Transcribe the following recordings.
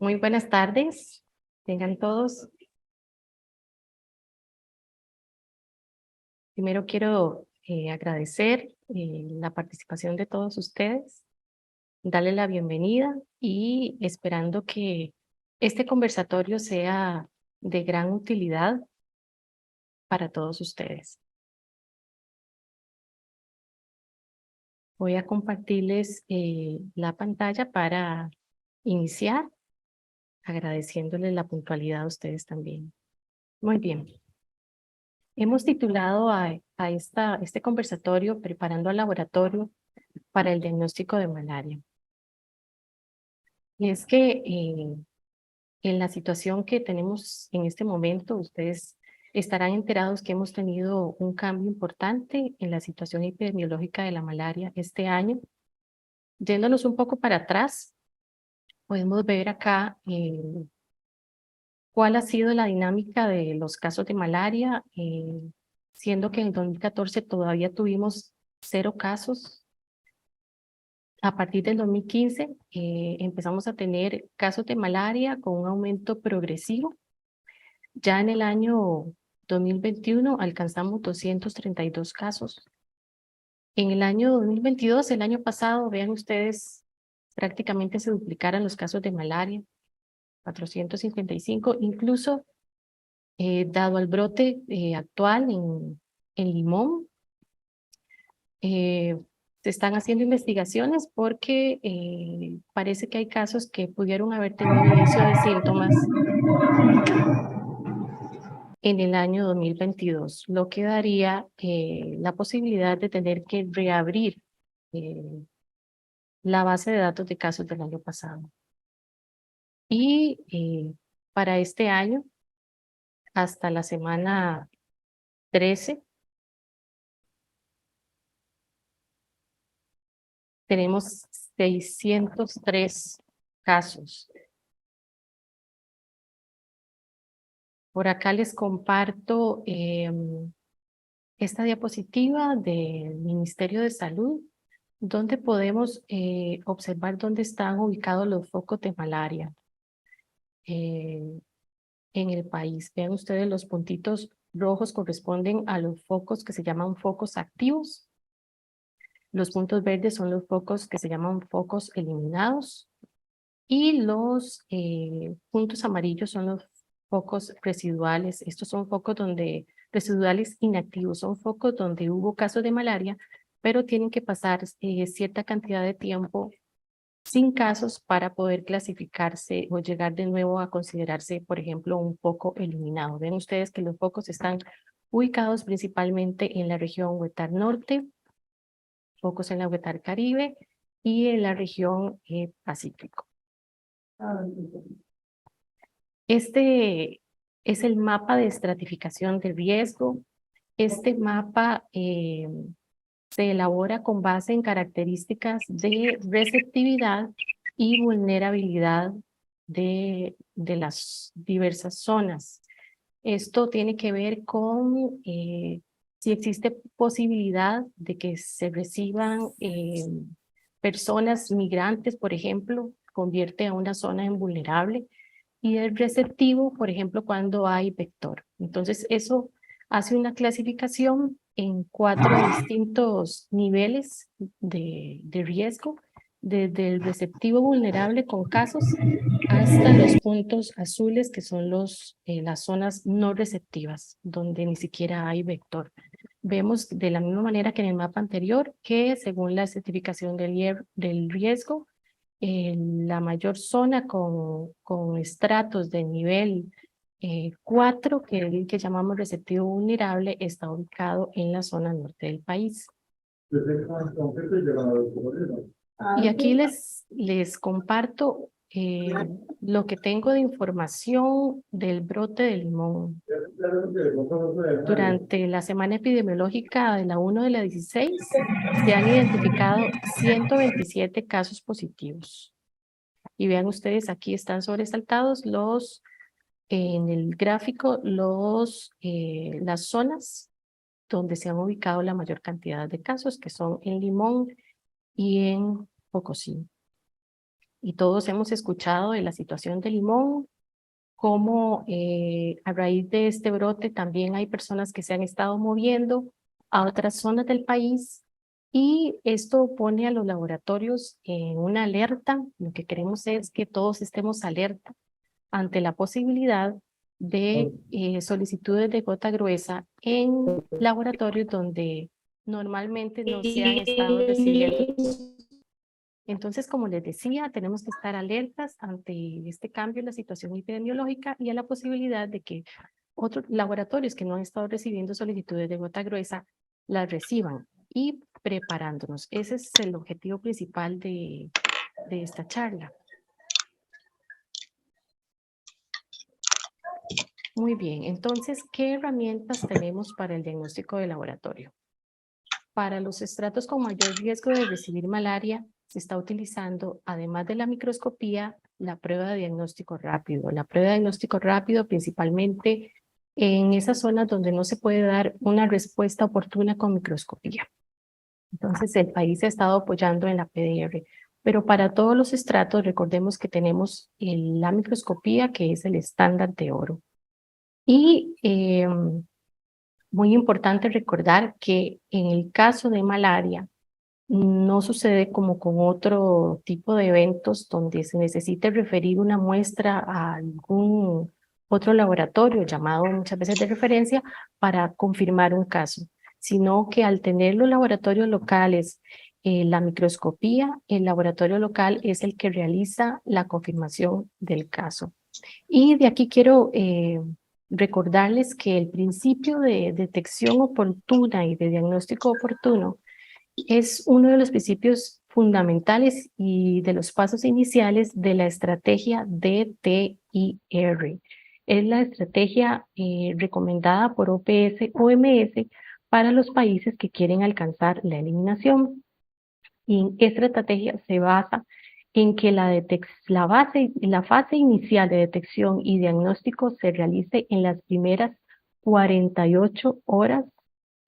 Muy buenas tardes, tengan todos. Primero quiero agradecer la participación de todos ustedes, darle la bienvenida y esperando que este conversatorio sea de gran utilidad para todos ustedes. Voy a compartirles la pantalla para iniciar, agradeciéndoles la puntualidad a ustedes también. Muy bien. Hemos titulado a este conversatorio Preparando al laboratorio para el diagnóstico de malaria. Y es que en la situación que tenemos en este momento, ustedes estarán enterados que hemos tenido un cambio importante en la situación epidemiológica de la malaria este año. Yéndonos un poco para atrás, podemos ver acá cuál ha sido la dinámica de los casos de malaria, siendo que en el 2014 todavía tuvimos 0 casos. A partir del 2015 empezamos a tener casos de malaria con un aumento progresivo. Ya en el año 2021 alcanzamos 232 casos. En el año 2022, el año pasado, vean ustedes, prácticamente se duplicaron los casos de malaria, 455, incluso dado al brote actual en Limón, se están haciendo investigaciones porque parece que hay casos que pudieron haber tenido inicio de síntomas en el año 2022, lo que daría la posibilidad de tener que reabrir eh, la base de datos de casos del año pasado. Y para este año, hasta la semana 13, tenemos 603 casos. Por acá les comparto esta diapositiva del Ministerio de Salud, donde podemos observar dónde están ubicados los focos de malaria en el país. Vean ustedes, los puntitos rojos corresponden a los focos que se llaman focos activos. Los puntos verdes son los focos que se llaman focos eliminados. Y los puntos amarillos son los focos residuales. Estos son focos residuales inactivos, son focos donde hubo casos de malaria, pero tienen que pasar cierta cantidad de tiempo sin casos para poder clasificarse o llegar de nuevo a considerarse, por ejemplo, un foco eliminado. Ven ustedes que los focos están ubicados principalmente en la región Huetar Norte, focos en la Huetar Caribe y en la región Pacífico. Este es el mapa de estratificación de riesgo. Este mapa se elabora con base en características de receptividad y vulnerabilidad de las diversas zonas. Esto tiene que ver con si existe posibilidad de que se reciban personas migrantes, por ejemplo, convierte a una zona en vulnerable, y el receptivo, por ejemplo, cuando hay vector. Entonces, eso hace una clasificación en 4 distintos niveles de riesgo, desde el receptivo vulnerable con casos hasta los puntos azules, que son las zonas no receptivas, donde ni siquiera hay vector. Vemos de la misma manera que en el mapa anterior que según la certificación del riesgo, la mayor zona con estratos de nivel 4, que es el que llamamos receptivo vulnerable, está ubicado en la zona norte del país. Y aquí les comparto lo que tengo de información del brote de Limón. Durante la semana epidemiológica de la 1 de la 16, se han identificado 127 casos positivos. Y vean ustedes, aquí están sobresaltados en el gráfico, las zonas donde se han ubicado la mayor cantidad de casos, que son en Limón y en Pocosí. y todos hemos escuchado de la situación de Limón, cómo a raíz de este brote también hay personas que se han estado moviendo a otras zonas del país y esto pone a los laboratorios en una alerta. Lo que queremos es que todos estemos alerta ante la posibilidad de solicitudes de gota gruesa en laboratorios donde normalmente no se han estado recibiendo. Entonces, como les decía, tenemos que estar alertas ante este cambio en la situación epidemiológica y a la posibilidad de que otros laboratorios que no han estado recibiendo solicitudes de gota gruesa las reciban y preparándonos. Ese es el objetivo principal de esta charla. Muy bien, entonces, ¿qué herramientas tenemos para el diagnóstico de laboratorio? Para los estratos con mayor riesgo de recibir malaria, se está utilizando, además de la microscopía, la prueba de diagnóstico rápido. La prueba de diagnóstico rápido principalmente en esas zonas donde no se puede dar una respuesta oportuna con microscopía. Entonces, el país se ha estado apoyando en la PDR. Pero para todos los estratos, recordemos que tenemos la microscopía, que es el estándar de oro. Y muy importante recordar que en el caso de malaria, no sucede como con otro tipo de eventos donde se necesite referir una muestra a algún otro laboratorio llamado muchas veces de referencia para confirmar un caso, sino que al tener los laboratorios locales, la microscopía, el laboratorio local es el que realiza la confirmación del caso. Y de aquí quiero recordarles que el principio de detección oportuna y de diagnóstico oportuno es uno de los principios fundamentales y de los pasos iniciales de la estrategia DTIR. Es la estrategia recomendada por OMS para los países que quieren alcanzar la eliminación. Y esta estrategia se basa en que la fase inicial de detección y diagnóstico se realice en las primeras 48 horas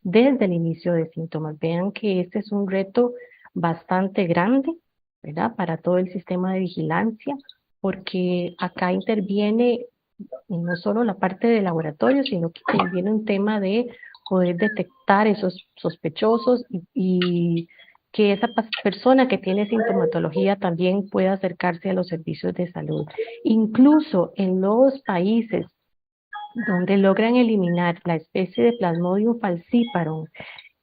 desde el inicio de síntomas. Vean que este es un reto bastante grande, ¿verdad? Para todo el sistema de vigilancia, porque acá interviene no solo la parte de laboratorio, sino que interviene un tema de poder detectar esos sospechosos y que esa persona que tiene sintomatología también pueda acercarse a los servicios de salud. Incluso en los países donde logran eliminar la especie de Plasmodium falciparum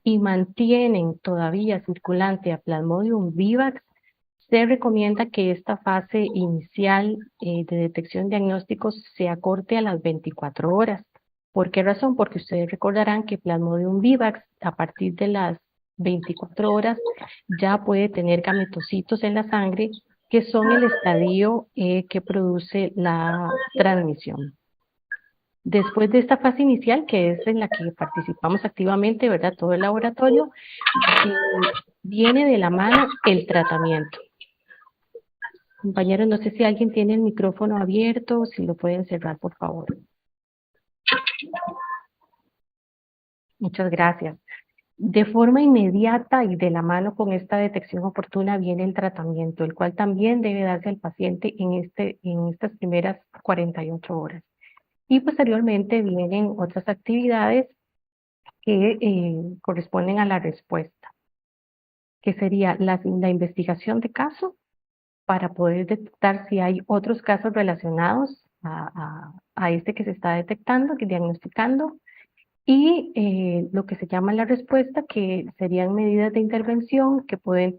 y mantienen todavía circulante a Plasmodium vivax, se recomienda que esta fase inicial de detección diagnóstico se acorte a las 24 horas. ¿Por qué razón? Porque ustedes recordarán que Plasmodium vivax a partir de las 24 horas ya puede tener gametocitos en la sangre que son el estadio que produce la transmisión. Después de esta fase inicial, que es en la que participamos activamente, ¿verdad? Todo el laboratorio, viene de la mano el tratamiento. Compañeros, no sé si alguien tiene el micrófono abierto, si lo pueden cerrar, por favor. Muchas gracias. De forma inmediata y de la mano con esta detección oportuna viene el tratamiento, el cual también debe darse al paciente en estas primeras 48 horas. Y posteriormente vienen otras actividades que corresponden a la respuesta, que sería la investigación de caso para poder detectar si hay otros casos relacionados a este que se está detectando, que diagnosticando, y lo que se llama la respuesta, que serían medidas de intervención que pueden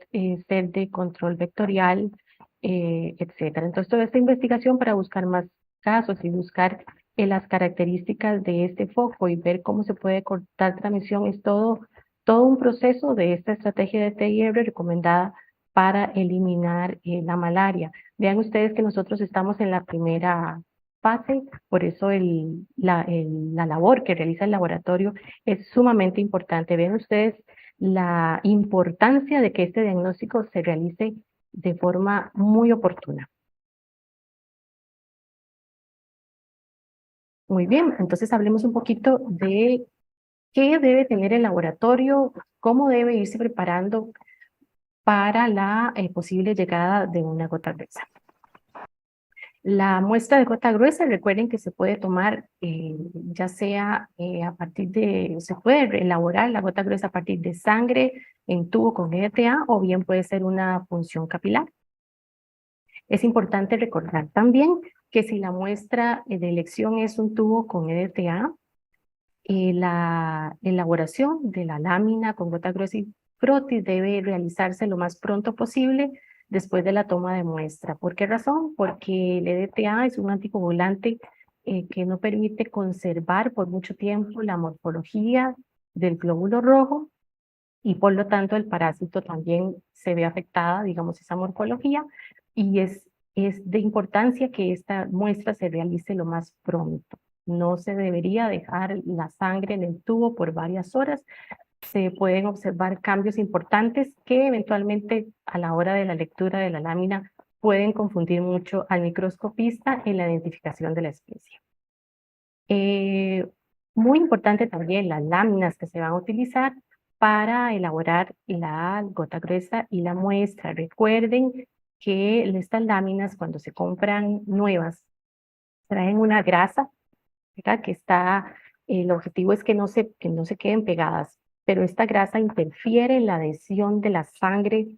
ser de control vectorial, etcétera. Entonces, toda esta investigación para buscar más casos y buscar las características de este foco y ver cómo se puede cortar transmisión es todo un proceso de esta estrategia de TIR recomendada para eliminar la malaria. Vean ustedes que nosotros estamos en la primera fase, por eso la labor que realiza el laboratorio es sumamente importante. Ven ustedes la importancia de que este diagnóstico se realice de forma muy oportuna. Muy bien, entonces hablemos un poquito de qué debe tener el laboratorio, cómo debe irse preparando para la posible llegada de una gota gruesa. La muestra de gota gruesa, recuerden que se puede tomar ya sea a partir de, se puede elaborar la gota gruesa a partir de sangre en tubo con EDTA o bien puede ser una punción capilar. Es importante recordar también que si la muestra de elección es un tubo con EDTA, la elaboración de la lámina con gota gruesa y frotis debe realizarse lo más pronto posible después de la toma de muestra. ¿Por qué razón? Porque el EDTA es un anticoagulante que no permite conservar por mucho tiempo la morfología del glóbulo rojo y por lo tanto el parásito también se ve afectada, digamos, esa morfología, y es de importancia que esta muestra se realice lo más pronto. No se debería dejar la sangre en el tubo por varias horas. Se pueden observar cambios importantes que eventualmente a la hora de la lectura de la lámina pueden confundir mucho al microscopista en la identificación de la especie. Muy importante también las láminas que se van a utilizar para elaborar la gota gruesa y la muestra. Recuerden que estas láminas cuando se compran nuevas traen una grasa, ¿verdad? Que está, el objetivo es que no se queden pegadas, pero esta grasa interfiere en la adhesión de la sangre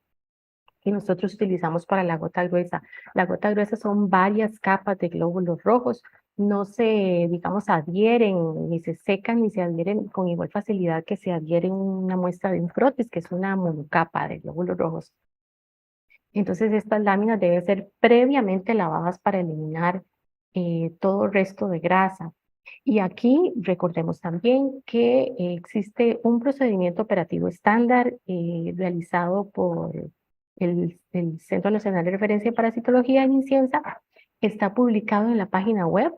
que nosotros utilizamos para la gota gruesa. La gota gruesa son varias capas de glóbulos rojos, no se, digamos, adhieren, ni se secan, ni se adhieren con igual facilidad que se adhieren una muestra de un frotis, que es una monocapa de glóbulos rojos. Entonces, estas láminas deben ser previamente lavadas para eliminar todo resto de grasa. Y aquí recordemos también que existe un procedimiento operativo estándar realizado por el Centro Nacional de Referencia de Parasitología en INCIENSA. Está publicado en la página web,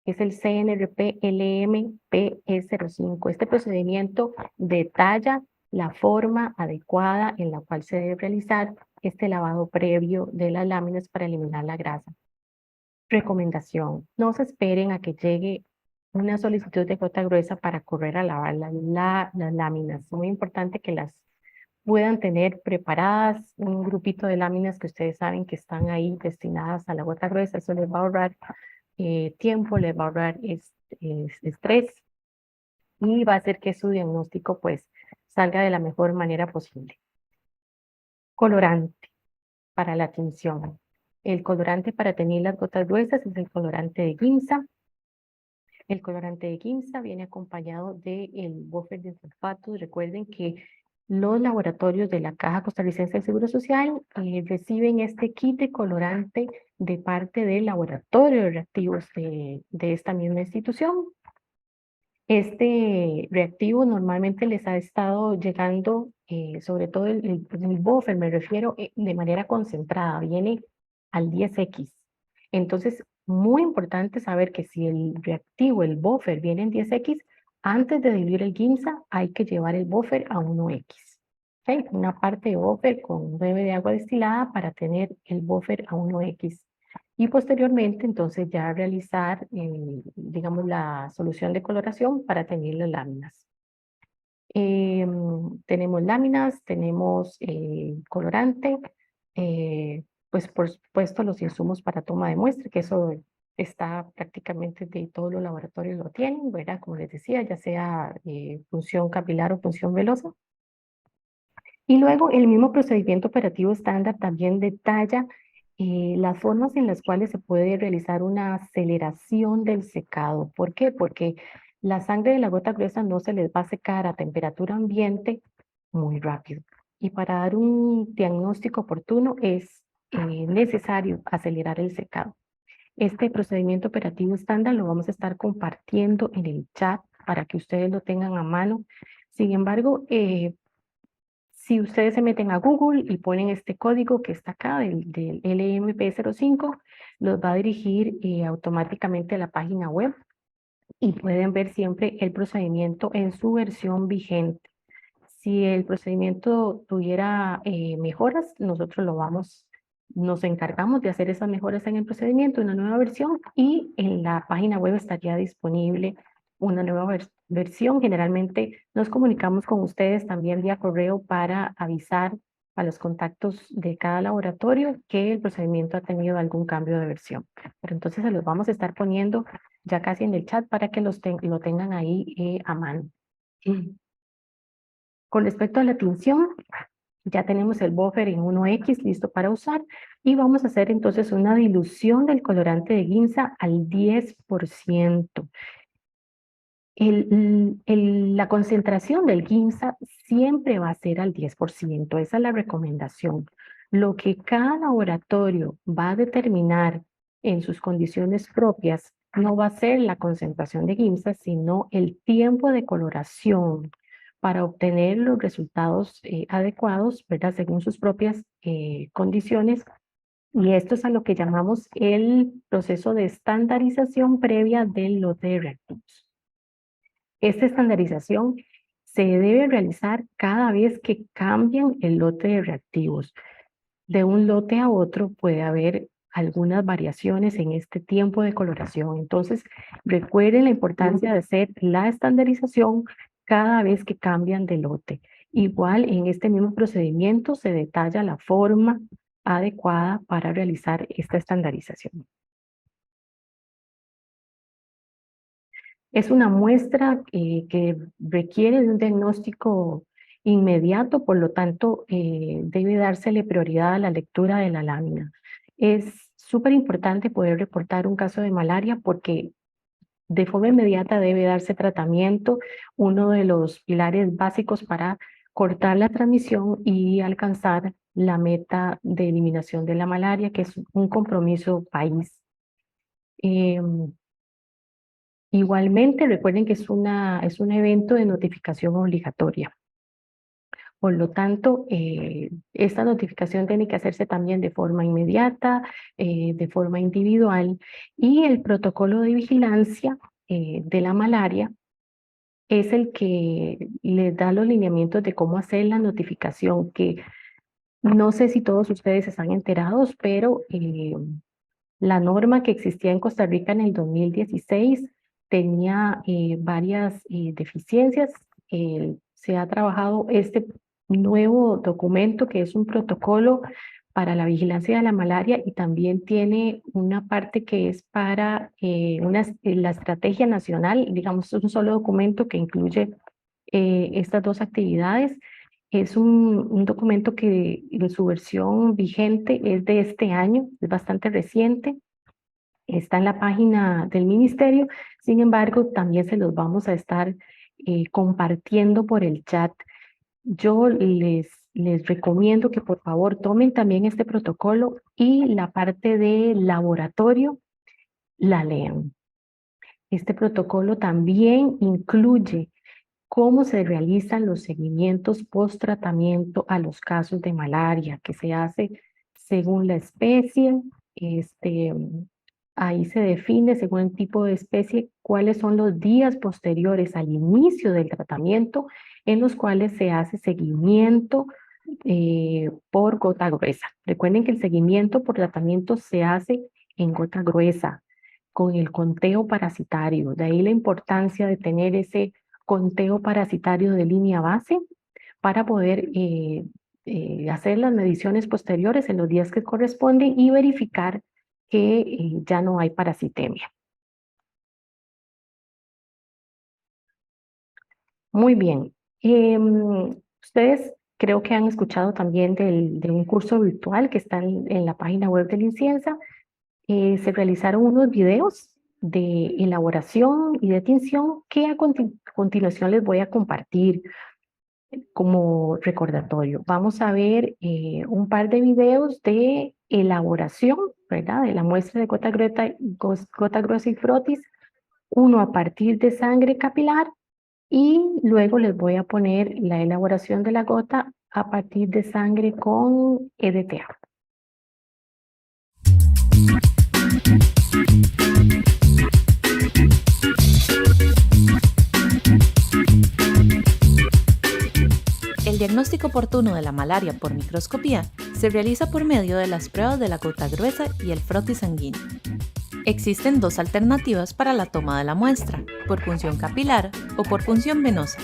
es el CNRP-LMP-05. Este procedimiento detalla la forma adecuada en la cual se debe realizar este lavado previo de las láminas para eliminar la grasa. Recomendación: no se esperen a que llegue una solicitud de gota gruesa para correr a lavar las láminas. Es muy importante que las puedan tener preparadas, un grupito de láminas que ustedes saben que están ahí destinadas a la gota gruesa. Eso les va a ahorrar tiempo, les va a ahorrar estrés y va a hacer que su diagnóstico pues salga de la mejor manera posible. Colorante para la tinción. El colorante para teñir las gotas gruesas es el colorante de Giemsa. El colorante de Giemsa viene acompañado del buffer de sulfatos. Recuerden que los laboratorios de la Caja Costarricense del Seguro Social reciben este kit de colorante de parte del laboratorio de reactivos de esta misma institución. Este reactivo normalmente les ha estado llegando, sobre todo el buffer, me refiero, de manera concentrada, viene al 10X. Entonces, muy importante saber que si el reactivo, el buffer, viene en 10X, antes de diluir el Giemsa, hay que llevar el buffer a 1X. ¿Okay? Una parte de buffer con 9 de agua destilada para tener el buffer a 1X. Y posteriormente, entonces, ya realizar, digamos, la solución de coloración para teñir las láminas. Tenemos láminas, tenemos colorante, pues por supuesto los insumos para toma de muestra, que eso está prácticamente de todos los laboratorios lo tienen, ¿verdad? Como les decía, ya sea punción capilar o punción velosa. Y luego el mismo procedimiento operativo estándar también detalla las formas en las cuales se puede realizar una aceleración del secado. ¿Por qué? Porque la sangre de la gota gruesa no se les va a secar a temperatura ambiente muy rápido. Y para dar un diagnóstico oportuno es necesario acelerar el secado. Este procedimiento operativo estándar lo vamos a estar compartiendo en el chat para que ustedes lo tengan a mano. Sin embargo, si ustedes se meten a Google y ponen este código que está acá del LMP05, los va a dirigir automáticamente a la página web y pueden ver siempre el procedimiento en su versión vigente. Si el procedimiento tuviera mejoras, nosotros nos encargamos de hacer esas mejoras en el procedimiento, una nueva versión, y en la página web estaría disponible una nueva versión. Generalmente nos comunicamos con ustedes también vía correo para avisar, a los contactos de cada laboratorio que el procedimiento ha tenido algún cambio de versión. Pero entonces se los vamos a estar poniendo ya casi en el chat para que lo tengan ahí a mano. Con respecto a la tinción, ya tenemos el buffer en 1X listo para usar y vamos a hacer entonces una dilución del colorante de Ginza al 10%. La concentración del Ginza siempre va a ser al 10%, esa es la recomendación. Lo que cada laboratorio va a determinar en sus condiciones propias no va a ser la concentración de Ginza, sino el tiempo de coloración para obtener los resultados adecuados, ¿verdad? Según sus propias condiciones. Y esto es a lo que llamamos el proceso de estandarización previa del lote de reactivos. Esta estandarización se debe realizar cada vez que cambian el lote de reactivos. De un lote a otro puede haber algunas variaciones en este tiempo de coloración. Entonces, recuerden la importancia de hacer la estandarización cada vez que cambian de lote. Igual, en este mismo procedimiento se detalla la forma adecuada para realizar esta estandarización. Es una muestra que requiere de un diagnóstico inmediato, por lo tanto, debe dársele prioridad a la lectura de la lámina. Es súper importante poder reportar un caso de malaria porque de forma inmediata debe darse tratamiento, uno de los pilares básicos para cortar la transmisión y alcanzar la meta de eliminación de la malaria, que es un compromiso país. Igualmente, recuerden que es un evento de notificación obligatoria. Por lo tanto, esta notificación tiene que hacerse también de forma inmediata, de forma individual, y el protocolo de vigilancia de la malaria es el que les da los lineamientos de cómo hacer la notificación, que no sé si todos ustedes están enterados, pero la norma que existía en Costa Rica en el 2016 tenía varias deficiencias. Se ha trabajado este nuevo documento que es un protocolo para la vigilancia de la malaria y también tiene una parte que es para la estrategia nacional, digamos, es un solo documento que incluye estas dos actividades. Es un documento que en su versión vigente es de este año, es bastante reciente, está en la página del ministerio, sin embargo, también se los vamos a estar compartiendo por el chat. Yo les recomiendo que por favor tomen también este protocolo y la parte de laboratorio la lean. Este protocolo también incluye cómo se realizan los seguimientos post-tratamiento a los casos de malaria, que se hace según la especie. Ahí se define, según el tipo de especie, cuáles son los días posteriores al inicio del tratamiento en los cuales se hace seguimiento por gota gruesa. Recuerden que el seguimiento por tratamiento se hace en gota gruesa, con el conteo parasitario. De ahí la importancia de tener ese conteo parasitario de línea base para poder hacer las mediciones posteriores en los días que corresponden y verificar que ya no hay parasitemia. Muy bien. Ustedes creo que han escuchado también de un curso virtual que está en la página web del INCIENSA. Se realizaron unos videos de elaboración y de tinción que a continuación les voy a compartir como recordatorio. Vamos a ver un par de videos de elaboración, ¿verdad? De la muestra de gota gruesa y frotis, uno a partir de sangre capilar y luego les voy a poner la elaboración de la gota a partir de sangre con EDTA. El diagnóstico oportuno de la malaria por microscopía se realiza por medio de las pruebas de la gota gruesa y el frotis sanguíneo. Existen dos alternativas para la toma de la muestra, por punción capilar o por punción venosa.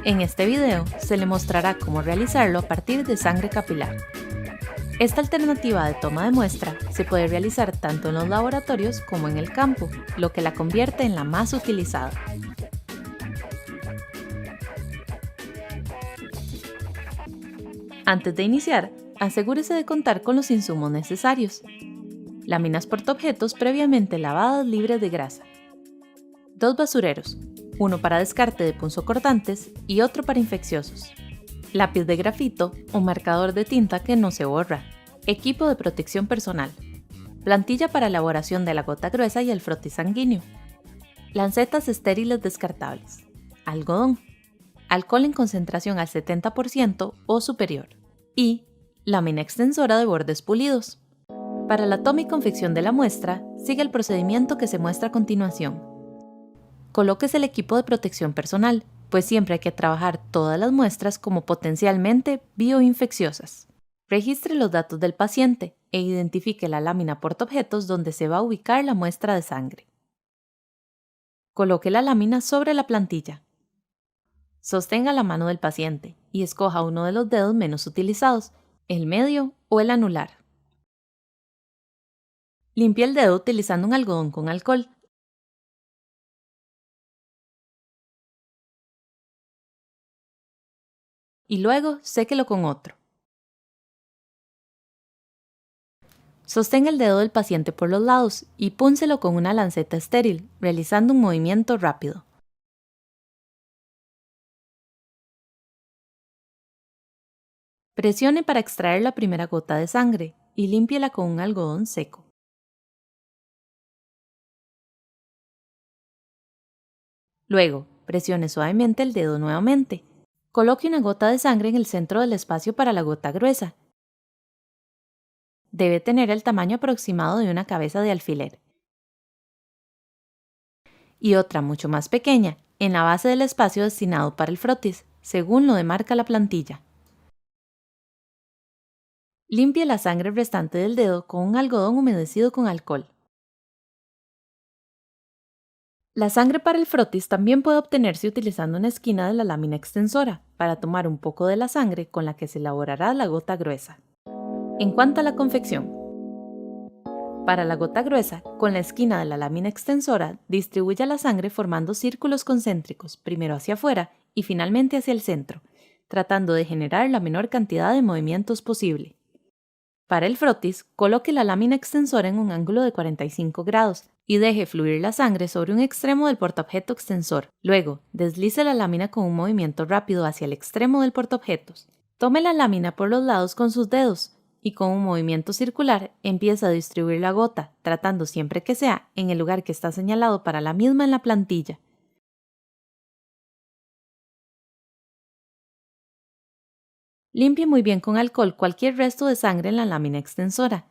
En este video se le mostrará cómo realizarlo a partir de sangre capilar. Esta alternativa de toma de muestra se puede realizar tanto en los laboratorios como en el campo, lo que la convierte en la más utilizada. Antes de iniciar, asegúrese de contar con los insumos necesarios. Láminas portaobjetos previamente lavadas libres de grasa. 2 basureros, uno para descarte de punzocortantes y otro para infecciosos. Lápiz de grafito o marcador de tinta que no se borra. Equipo de protección personal. Plantilla para elaboración de la gota gruesa y el frotis sanguíneo. Lancetas estériles descartables. Algodón. Alcohol en concentración al 70% o superior. Y lámina extensora de bordes pulidos. Para la toma y confección de la muestra, sigue el procedimiento que se muestra a continuación. Colóquese el equipo de protección personal, pues siempre hay que trabajar todas las muestras como potencialmente bioinfecciosas. Registre los datos del paciente e identifique la lámina portaobjetos donde se va a ubicar la muestra de sangre. Coloque la lámina sobre la plantilla. Sostenga la mano del paciente y escoja uno de los dedos menos utilizados, el medio o el anular. Limpie el dedo utilizando un algodón con alcohol. Y luego séquelo con otro. Sostenga el dedo del paciente por los lados y púnselo con una lanceta estéril, realizando un movimiento rápido. Presione para extraer la primera gota de sangre y límpiela con un algodón seco. Luego, presione suavemente el dedo nuevamente. Coloque una gota de sangre en el centro del espacio para la gota gruesa. Debe tener el tamaño aproximado de una cabeza de alfiler. Y otra mucho más pequeña, en la base del espacio destinado para el frotis, según lo demarca la plantilla. Limpie la sangre restante del dedo con un algodón humedecido con alcohol. La sangre para el frotis también puede obtenerse utilizando una esquina de la lámina extensora para tomar un poco de la sangre con la que se elaborará la gota gruesa. En cuanto a la confección, para la gota gruesa, con la esquina de la lámina extensora, distribuya la sangre formando círculos concéntricos, primero hacia afuera y finalmente hacia el centro, tratando de generar la menor cantidad de movimientos posible. Para el frotis, coloque la lámina extensora en un ángulo de 45 grados y deje fluir la sangre sobre un extremo del portaobjeto extensor. Luego, deslice la lámina con un movimiento rápido hacia el extremo del portaobjetos. Tome la lámina por los lados con sus dedos y con un movimiento circular empieza a distribuir la gota, tratando siempre que sea en el lugar que está señalado para la misma en la plantilla. Limpie muy bien con alcohol cualquier resto de sangre en la lámina extensora.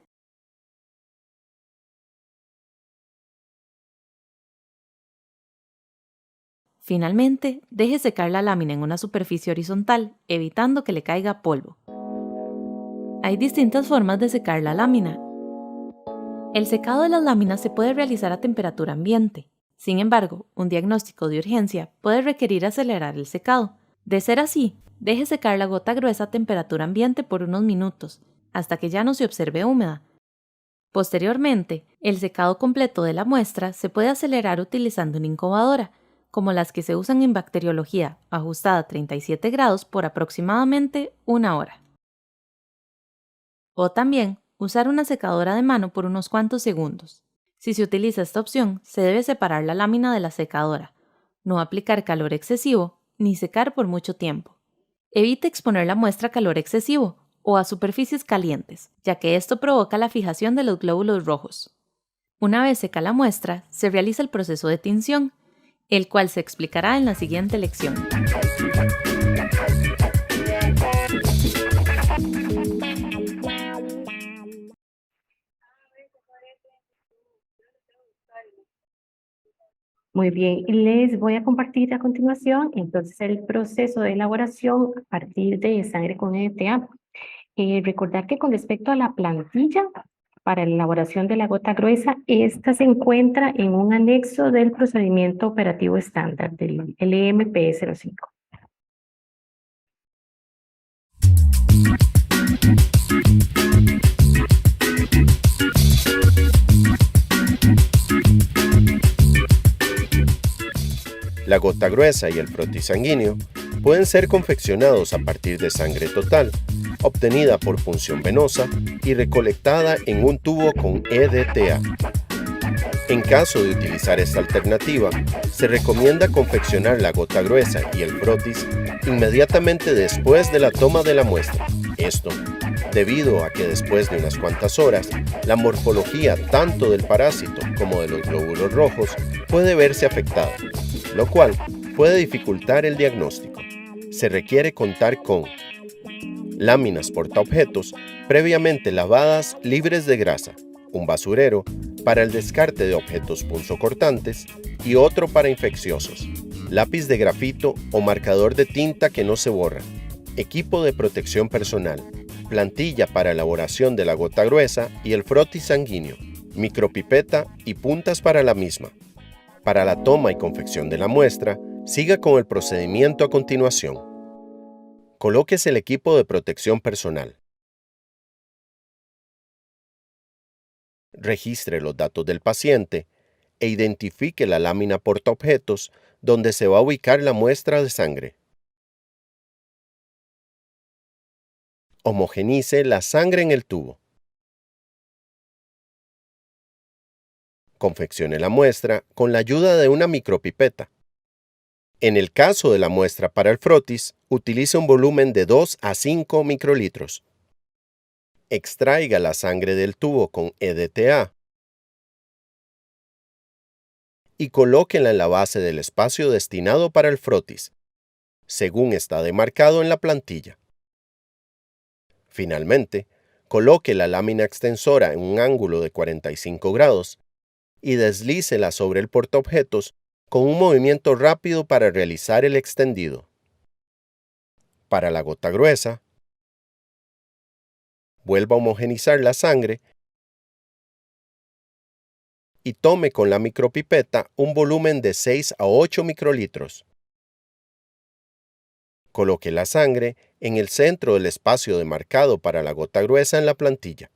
Finalmente, deje secar la lámina en una superficie horizontal, evitando que le caiga polvo. Hay distintas formas de secar la lámina. El secado de las láminas se puede realizar a temperatura ambiente. Sin embargo, un diagnóstico de urgencia puede requerir acelerar el secado. De ser así, deje secar la gota gruesa a temperatura ambiente por unos minutos, hasta que ya no se observe húmeda. Posteriormente, el secado completo de la muestra se puede acelerar utilizando una incubadora, como las que se usan en bacteriología, ajustada a 37 grados por aproximadamente 1 hora. O también, usar una secadora de mano por unos cuantos segundos. Si se utiliza esta opción, se debe separar la lámina de la secadora, no aplicar calor excesivo, ni secar por mucho tiempo. Evite exponer la muestra a calor excesivo o a superficies calientes, ya que esto provoca la fijación de los glóbulos rojos. Una vez seca la muestra, se realiza el proceso de tinción, el cual se explicará en la siguiente lección. Muy bien, les voy a compartir a continuación entonces el proceso de elaboración a partir de sangre con ETA. Recordar que con respecto a la plantilla para la elaboración de la gota gruesa, esta se encuentra en un anexo del procedimiento operativo estándar del LMP05. La gota gruesa y el frotis sanguíneo pueden ser confeccionados a partir de sangre total, obtenida por punción venosa y recolectada en un tubo con EDTA. En caso de utilizar esta alternativa, se recomienda confeccionar la gota gruesa y el frotis inmediatamente después de la toma de la muestra. Esto, debido a que después de unas cuantas horas, la morfología tanto del parásito como de los glóbulos rojos puede verse afectada, lo cual puede dificultar el diagnóstico. Se requiere contar con láminas portaobjetos previamente lavadas libres de grasa, un basurero para el descarte de objetos punzocortantes y otro para infecciosos, lápiz de grafito o marcador de tinta que no se borra, equipo de protección personal, plantilla para elaboración de la gota gruesa y el frotis sanguíneo, micropipeta y puntas para la misma. Para la toma y confección de la muestra, siga con el procedimiento a continuación. Colóquese el equipo de protección personal. Registre los datos del paciente e identifique la lámina portaobjetos donde se va a ubicar la muestra de sangre. Homogenice la sangre en el tubo. Confeccione la muestra con la ayuda de una micropipeta. En el caso de la muestra para el frotis, utilice un volumen de 2 a 5 microlitros. Extraiga la sangre del tubo con EDTA y colóquenla en la base del espacio destinado para el frotis, según está demarcado en la plantilla. Finalmente, coloque la lámina extensora en un ángulo de 45 grados y deslícela sobre el portaobjetos con un movimiento rápido para realizar el extendido. Para la gota gruesa, vuelva a homogenizar la sangre y tome con la micropipeta un volumen de 6 a 8 microlitros. Coloque la sangre en el centro del espacio demarcado para la gota gruesa en la plantilla.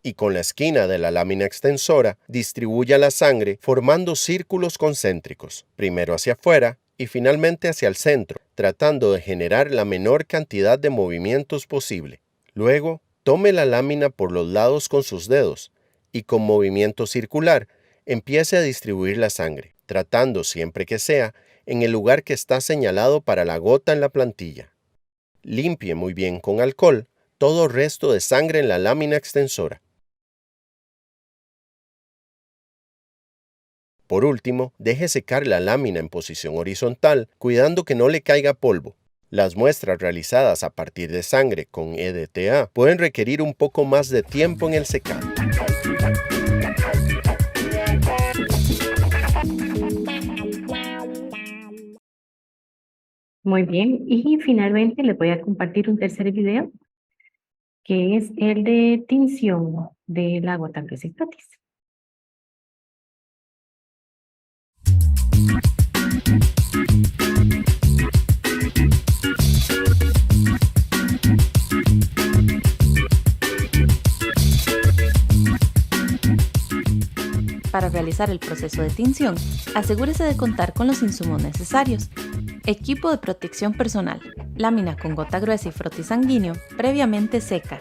Y con la esquina de la lámina extensora, distribuya la sangre formando círculos concéntricos, primero hacia afuera y finalmente hacia el centro, tratando de generar la menor cantidad de movimientos posible. Luego, tome la lámina por los lados con sus dedos y con movimiento circular empiece a distribuir la sangre, tratando siempre que sea en el lugar que está señalado para la gota en la plantilla. Limpie muy bien con alcohol todo resto de sangre en la lámina extensora. Por último, deje secar la lámina en posición horizontal, cuidando que no le caiga polvo. Las muestras realizadas a partir de sangre con EDTA pueden requerir un poco más de tiempo en el secado. Muy bien, y finalmente les voy a compartir un tercer video, que es el de tinción de la gota gruesa y frotis. Para realizar el proceso de tinción, asegúrese de contar con los insumos necesarios. Equipo de protección personal, lámina con gota gruesa y frotis sanguíneo previamente seca,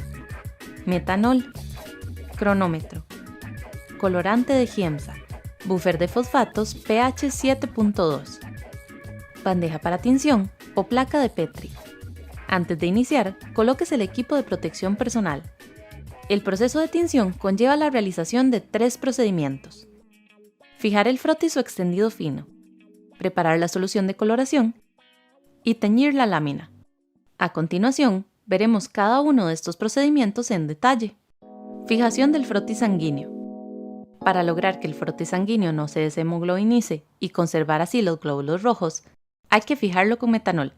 metanol, cronómetro, colorante de Giemsa, buffer de fosfatos pH 7.2, bandeja para tinción o placa de Petri. Antes de iniciar, colóquese el equipo de protección personal. El proceso de tinción conlleva la realización de 3 procedimientos. Fijar el frotis o extendido fino, preparar la solución de coloración y teñir la lámina. A continuación, veremos cada uno de estos procedimientos en detalle. Fijación del frotis sanguíneo. Para lograr que el frotis sanguíneo no se deshemoglobinice y conservar así los glóbulos rojos, hay que fijarlo con metanol.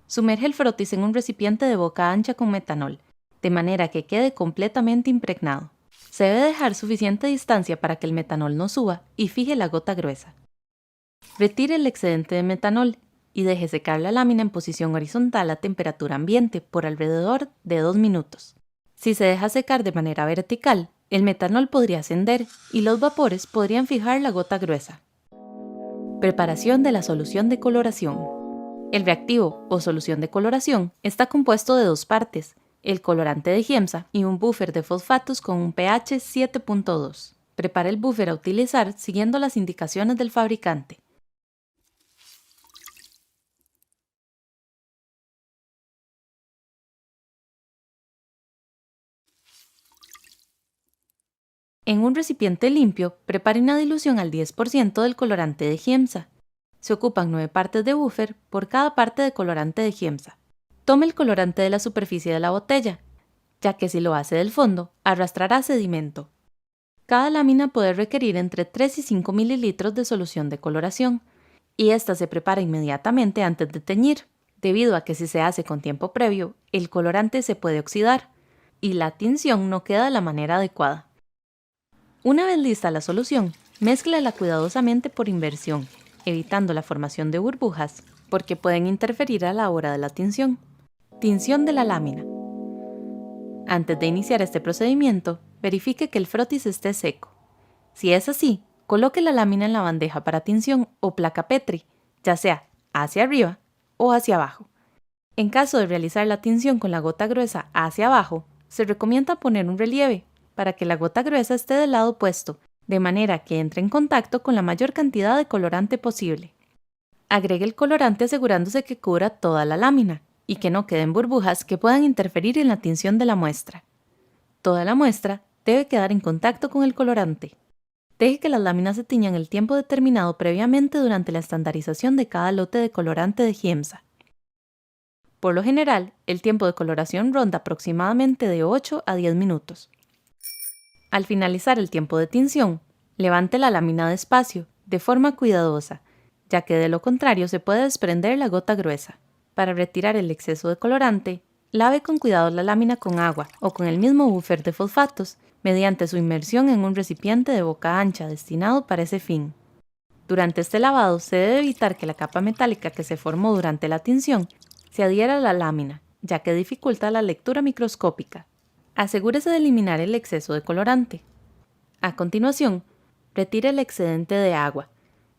Sumerge el frotis en un recipiente de boca ancha con metanol, de manera que quede completamente impregnado. Se debe dejar suficiente distancia para que el metanol no suba y fije la gota gruesa. Retire el excedente de metanol y deje secar la lámina en posición horizontal a temperatura ambiente por alrededor de 2 minutos. Si se deja secar de manera vertical, el metanol podría ascender y los vapores podrían fijar la gota gruesa. Preparación de la solución de coloración. El reactivo o solución de coloración está compuesto de dos partes, el colorante de Giemsa y un buffer de fosfatos con un pH 7.2. Prepara el buffer a utilizar siguiendo las indicaciones del fabricante. En un recipiente limpio, prepare una dilución al 10% del colorante de Giemsa. Se ocupan 9 partes de buffer por cada parte de colorante de Giemsa. Tome el colorante de la superficie de la botella, ya que si lo hace del fondo, arrastrará sedimento. Cada lámina puede requerir entre 3 y 5 mililitros de solución de coloración, y esta se prepara inmediatamente antes de teñir, debido a que si se hace con tiempo previo, el colorante se puede oxidar, y la tinción no queda de la manera adecuada. Una vez lista la solución, mézclala cuidadosamente por inversión, evitando la formación de burbujas, porque pueden interferir a la hora de la tinción. Tinción de la lámina. Antes de iniciar este procedimiento, verifique que el frotis esté seco. Si es así, coloque la lámina en la bandeja para tinción o placa Petri, ya sea hacia arriba o hacia abajo. En caso de realizar la tinción con la gota gruesa hacia abajo, se recomienda poner un relieve para que la gota gruesa esté del lado opuesto, de manera que entre en contacto con la mayor cantidad de colorante posible. Agregue el colorante asegurándose que cubra toda la lámina y que no queden burbujas que puedan interferir en la tinción de la muestra. Toda la muestra debe quedar en contacto con el colorante. Deje que las láminas se tiñan el tiempo determinado previamente durante la estandarización de cada lote de colorante de Giemsa. Por lo general, el tiempo de coloración ronda aproximadamente de 8 a 10 minutos. Al finalizar el tiempo de tinción, levante la lámina despacio, de forma cuidadosa, ya que de lo contrario se puede desprender la gota gruesa. Para retirar el exceso de colorante, lave con cuidado la lámina con agua o con el mismo buffer de fosfatos, mediante su inmersión en un recipiente de boca ancha destinado para ese fin. Durante este lavado se debe evitar que la capa metálica que se formó durante la tinción se adhiera a la lámina, ya que dificulta la lectura microscópica. Asegúrese de eliminar el exceso de colorante. A continuación, retire el excedente de agua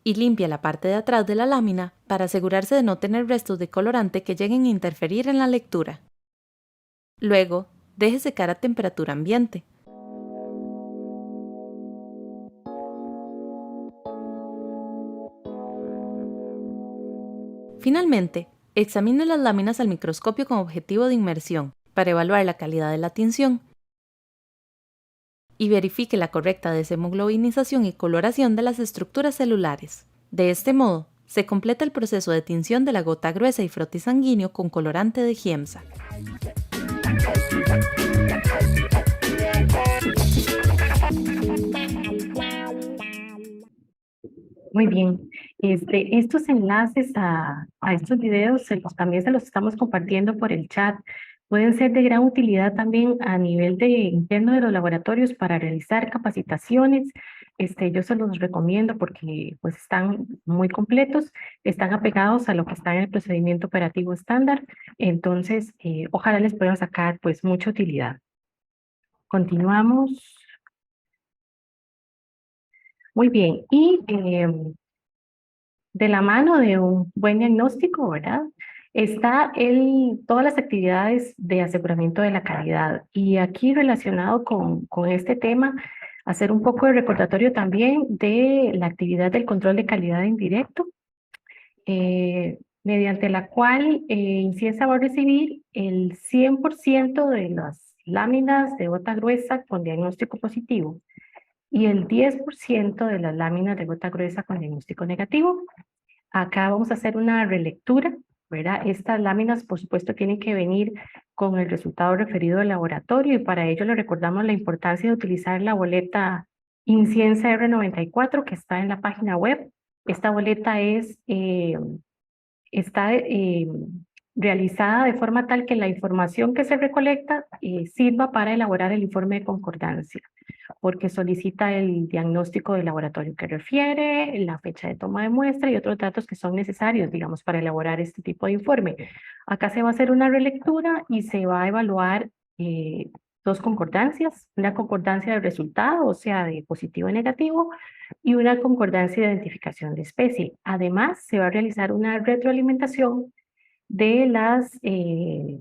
y limpie la parte de atrás de la lámina para asegurarse de no tener restos de colorante que lleguen a interferir en la lectura. Luego, deje secar a temperatura ambiente. Finalmente, examine las láminas al microscopio con objetivo de inmersión para evaluar la calidad de la tinción y verifique la correcta deshemoglobinización y coloración de las estructuras celulares. De este modo, se completa el proceso de tinción de la gota gruesa y frotis sanguíneo con colorante de Giemsa. Muy bien. Estos enlaces a estos videos también se los estamos compartiendo por el chat. Pueden ser de gran utilidad también a nivel interno de los laboratorios para realizar capacitaciones. Yo se los recomiendo porque pues están muy completos, están apegados a lo que está en el procedimiento operativo estándar. Entonces, ojalá les pueda sacar pues mucha utilidad. Continuamos. Muy bien. Y de la mano de un buen diagnóstico, ¿verdad? Está todas las actividades de aseguramiento de la calidad. Y aquí relacionado con este tema, hacer un poco de recordatorio también de la actividad del control de calidad indirecto, mediante la cual Inciensa va a recibir el 100% de las láminas de gota gruesa con diagnóstico positivo y el 10% de las láminas de gota gruesa con diagnóstico negativo. Acá vamos a hacer una relectura, ¿verdad? Estas láminas, por supuesto, tienen que venir con el resultado referido del laboratorio y para ello le recordamos la importancia de utilizar la boleta Inciensa R94 que está en la página web. Esta boleta está realizada de forma tal que la información que se recolecta sirva para elaborar el informe de concordancia, porque solicita el diagnóstico del laboratorio que refiere, la fecha de toma de muestra y otros datos que son necesarios, digamos, para elaborar este tipo de informe. Acá se va a hacer una relectura y se va a evaluar dos concordancias, una concordancia del resultado, o sea, de positivo y negativo, y una concordancia de identificación de especie. Además, se va a realizar una retroalimentación de las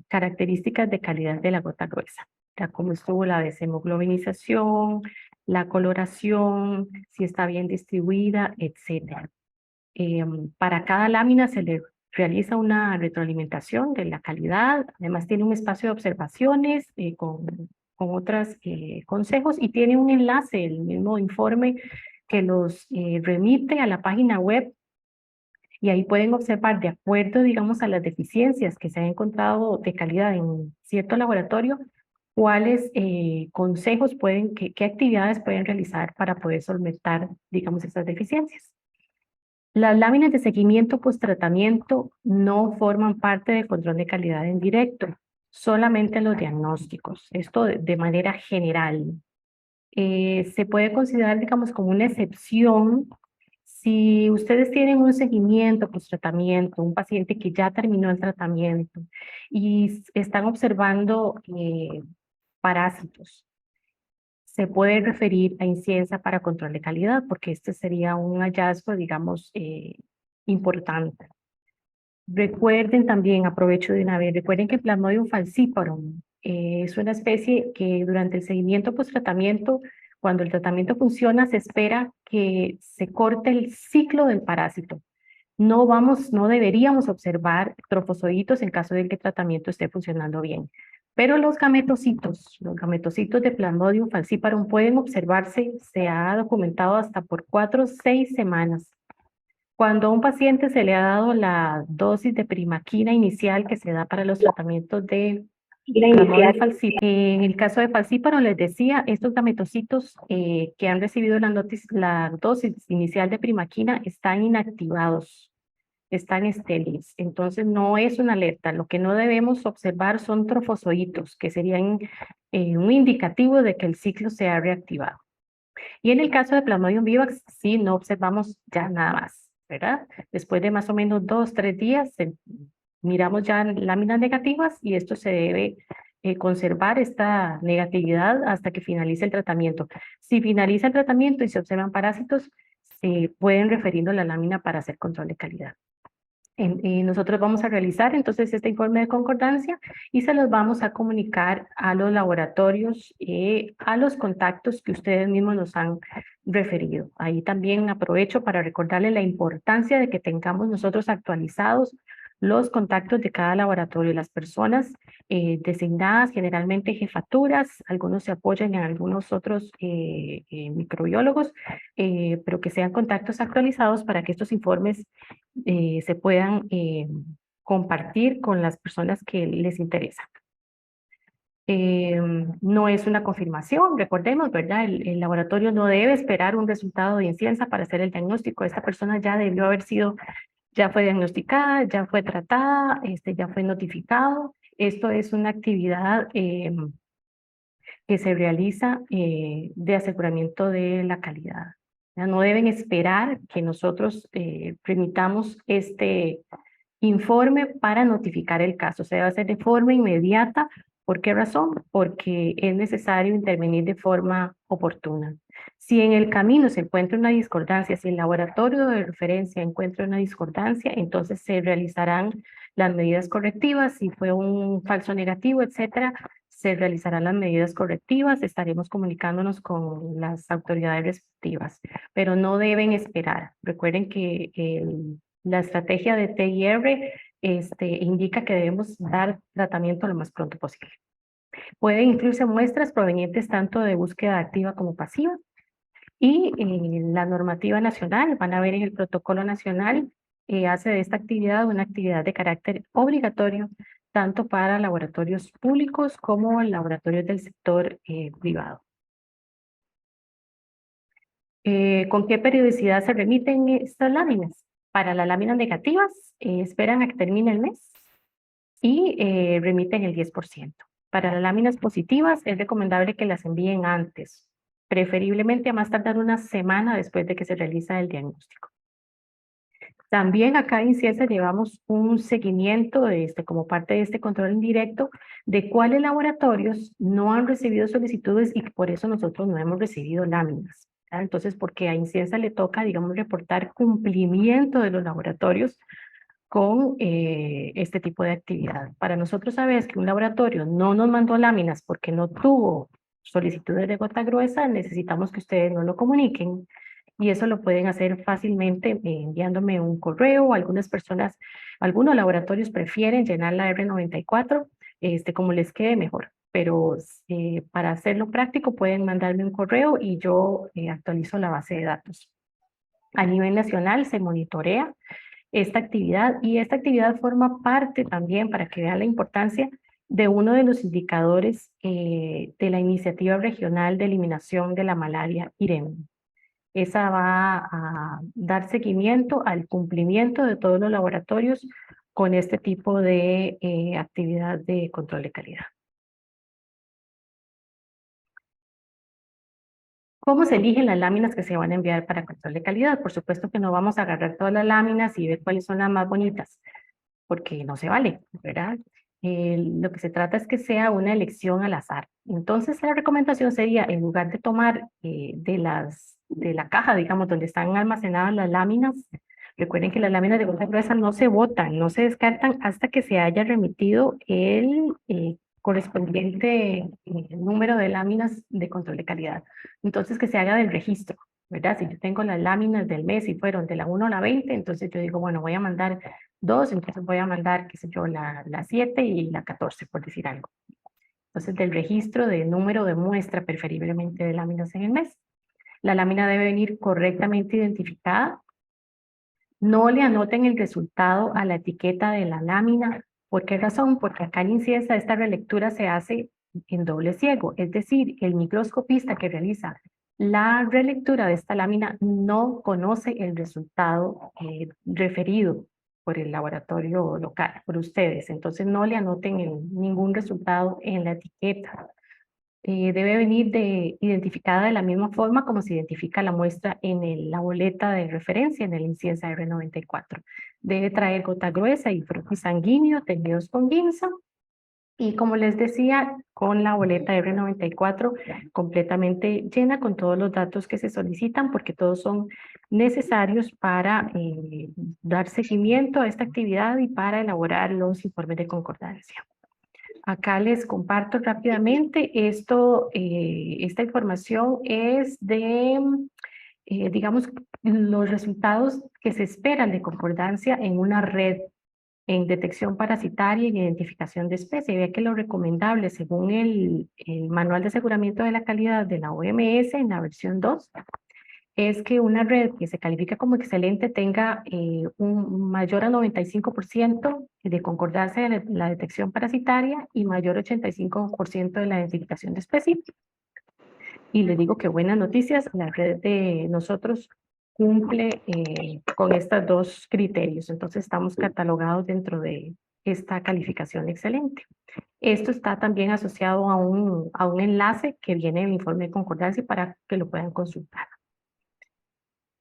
características de calidad de la gota gruesa, ya como estuvo la deshemoglobinización, la coloración, si está bien distribuida, etc. Para cada lámina se le realiza una retroalimentación de la calidad, además tiene un espacio de observaciones con otros consejos y tiene un enlace, el mismo informe que los remite a la página web y ahí pueden observar, de acuerdo, digamos, a las deficiencias que se han encontrado de calidad en cierto laboratorio, cuáles consejos pueden, qué actividades pueden realizar para poder solventar, digamos, esas deficiencias. Las láminas de seguimiento post-tratamiento no forman parte del control de calidad en directo, solamente los diagnósticos. Esto de manera general. Se puede considerar, digamos, como una excepción si ustedes tienen un seguimiento post-tratamiento, un paciente que ya terminó el tratamiento y están observando parásitos, se puede referir a inciensa para control de calidad, porque este sería un hallazgo, digamos, importante. Recuerden también, aprovecho de una vez, recuerden que Plasmodium falciparum es una especie que durante el seguimiento post-tratamiento, cuando el tratamiento funciona, se espera que se corte el ciclo del parásito. No deberíamos observar trofozoitos en caso de que el tratamiento esté funcionando bien. Pero los gametocitos de Plasmodium falciparum pueden observarse, se ha documentado hasta por 4 o 6 semanas. Cuando a un paciente se le ha dado la dosis de primaquina inicial que se da para los tratamientos de Plasmodium falciparum, en el caso de falciparum les decía, estos gametocitos que han recibido la dosis inicial de primaquina están inactivados, están estériles, entonces no es una alerta. Lo que no debemos observar son trofozoitos, que serían un indicativo de que el ciclo se ha reactivado. Y en el caso de Plasmodium vivax, sí, no observamos ya nada más, ¿verdad? Después de más o menos 2 o 3 días, miramos ya láminas negativas y esto se debe conservar esta negatividad hasta que finalice el tratamiento. Si finaliza el tratamiento y se observan parásitos, se pueden referir a la lámina para hacer control de calidad. Nosotros vamos a realizar entonces este informe de concordancia y se los vamos a comunicar a los laboratorios, a los contactos que ustedes mismos nos han referido. Ahí también aprovecho para recordarles la importancia de que tengamos nosotros actualizados los contactos de cada laboratorio. Las personas designadas, generalmente jefaturas, algunos se apoyan en algunos otros microbiólogos, pero que sean contactos actualizados para que estos informes se puedan compartir con las personas que les interesan. No es una confirmación, recordemos, ¿verdad? El laboratorio no debe esperar un resultado de inciensa para hacer el diagnóstico. Esta persona ya debió haber sido, ya fue diagnosticada, ya fue tratada, ya fue notificado. Esto es una actividad que se realiza de aseguramiento de la calidad. Ya no deben esperar que nosotros remitamos este informe para notificar el caso. Se debe hacer de forma inmediata. ¿Por qué razón? Porque es necesario intervenir de forma oportuna. Si en el camino se encuentra una discordancia, si el laboratorio de referencia encuentra una discordancia, entonces se realizarán las medidas correctivas. Si fue un falso negativo, etcétera, se realizarán las medidas correctivas. Estaremos comunicándonos con las autoridades respectivas, pero no deben esperar. Recuerden que la estrategia de TIR indica que debemos dar tratamiento lo más pronto posible. Pueden incluirse muestras provenientes tanto de búsqueda activa como pasiva. Y la normativa nacional, van a ver en el protocolo nacional, hace de esta actividad una actividad de carácter obligatorio, tanto para laboratorios públicos como laboratorios del sector privado. ¿Con qué periodicidad se remiten estas láminas? Para las láminas negativas, esperan a que termine el mes y remiten el 10%. Para las láminas positivas, es recomendable que las envíen antes, preferiblemente a más tardar una semana después de que se realiza el diagnóstico. También acá en Ciensa llevamos un seguimiento como parte de este control indirecto de cuáles laboratorios no han recibido solicitudes y por eso nosotros no hemos recibido láminas. ¿Verdad? Entonces, porque a Ciensa le toca, digamos, reportar cumplimiento de los laboratorios con este tipo de actividad. Para nosotros saber que un laboratorio no nos mandó láminas porque no tuvo solicitudes de gota gruesa, necesitamos que ustedes nos lo comuniquen. Y eso lo pueden hacer fácilmente enviándome un correo. Algunas personas, algunos laboratorios prefieren llenar la R94, como les quede mejor. Pero para hacerlo práctico pueden mandarme un correo y yo actualizo la base de datos. A nivel nacional se monitorea esta actividad y esta actividad forma parte también, para que vean la importancia, de uno de los indicadores de la Iniciativa Regional de Eliminación de la Malaria, IREM. Esa va a dar seguimiento al cumplimiento de todos los laboratorios con este tipo de actividad de control de calidad. ¿Cómo se eligen las láminas que se van a enviar para control de calidad? Por supuesto que no vamos a agarrar todas las láminas y ver cuáles son las más bonitas, porque no se vale, ¿verdad? Lo que se trata es que sea una elección al azar. Entonces la recomendación sería, en lugar de tomar de la caja, digamos, donde están almacenadas las láminas, recuerden que las láminas de gota gruesa no se botan, no se descartan hasta que se haya remitido el correspondiente número de láminas de control de calidad. Entonces que se haga del registro, ¿verdad? Si yo tengo las láminas del mes y fueron de la 1 a la 20, entonces yo digo, bueno, voy a mandar 2, entonces voy a mandar, qué sé yo, la 7 y la 14, por decir algo. Entonces, del registro de número de muestra, preferiblemente de láminas en el mes. La lámina debe venir correctamente identificada. No le anoten el resultado a la etiqueta de la lámina. ¿Por qué razón? Porque acá en Ciensa esta relectura se hace en doble ciego, es decir, el microscopista que realiza la relectura de esta lámina no conoce el resultado referido por el laboratorio local, por ustedes. Entonces no le anoten ningún resultado en la etiqueta. Debe venir identificada de la misma forma como se identifica la muestra en la boleta de referencia, en el Inciensa R94. Debe traer gota gruesa y frotis sanguíneo teñidos con guinza. Y como les decía, con la boleta R94 completamente llena con todos los datos que se solicitan, porque todos son necesarios para dar seguimiento a esta actividad y para elaborar los informes de concordancia. Acá les comparto rápidamente esta información es de, digamos, los resultados que se esperan de concordancia en una red en detección parasitaria y identificación de especies. Ve que lo recomendable, según el Manual de Aseguramiento de la Calidad de la OMS, en la versión 2, es que una red que se califica como excelente tenga un mayor a 95% de concordancia en la detección parasitaria y mayor 85% de la identificación de especies. Y les digo que buenas noticias, la red de nosotros cumple con estos dos criterios. Entonces estamos catalogados dentro de esta calificación excelente. Esto está también asociado a un enlace que viene en el informe de concordancia para que lo puedan consultar.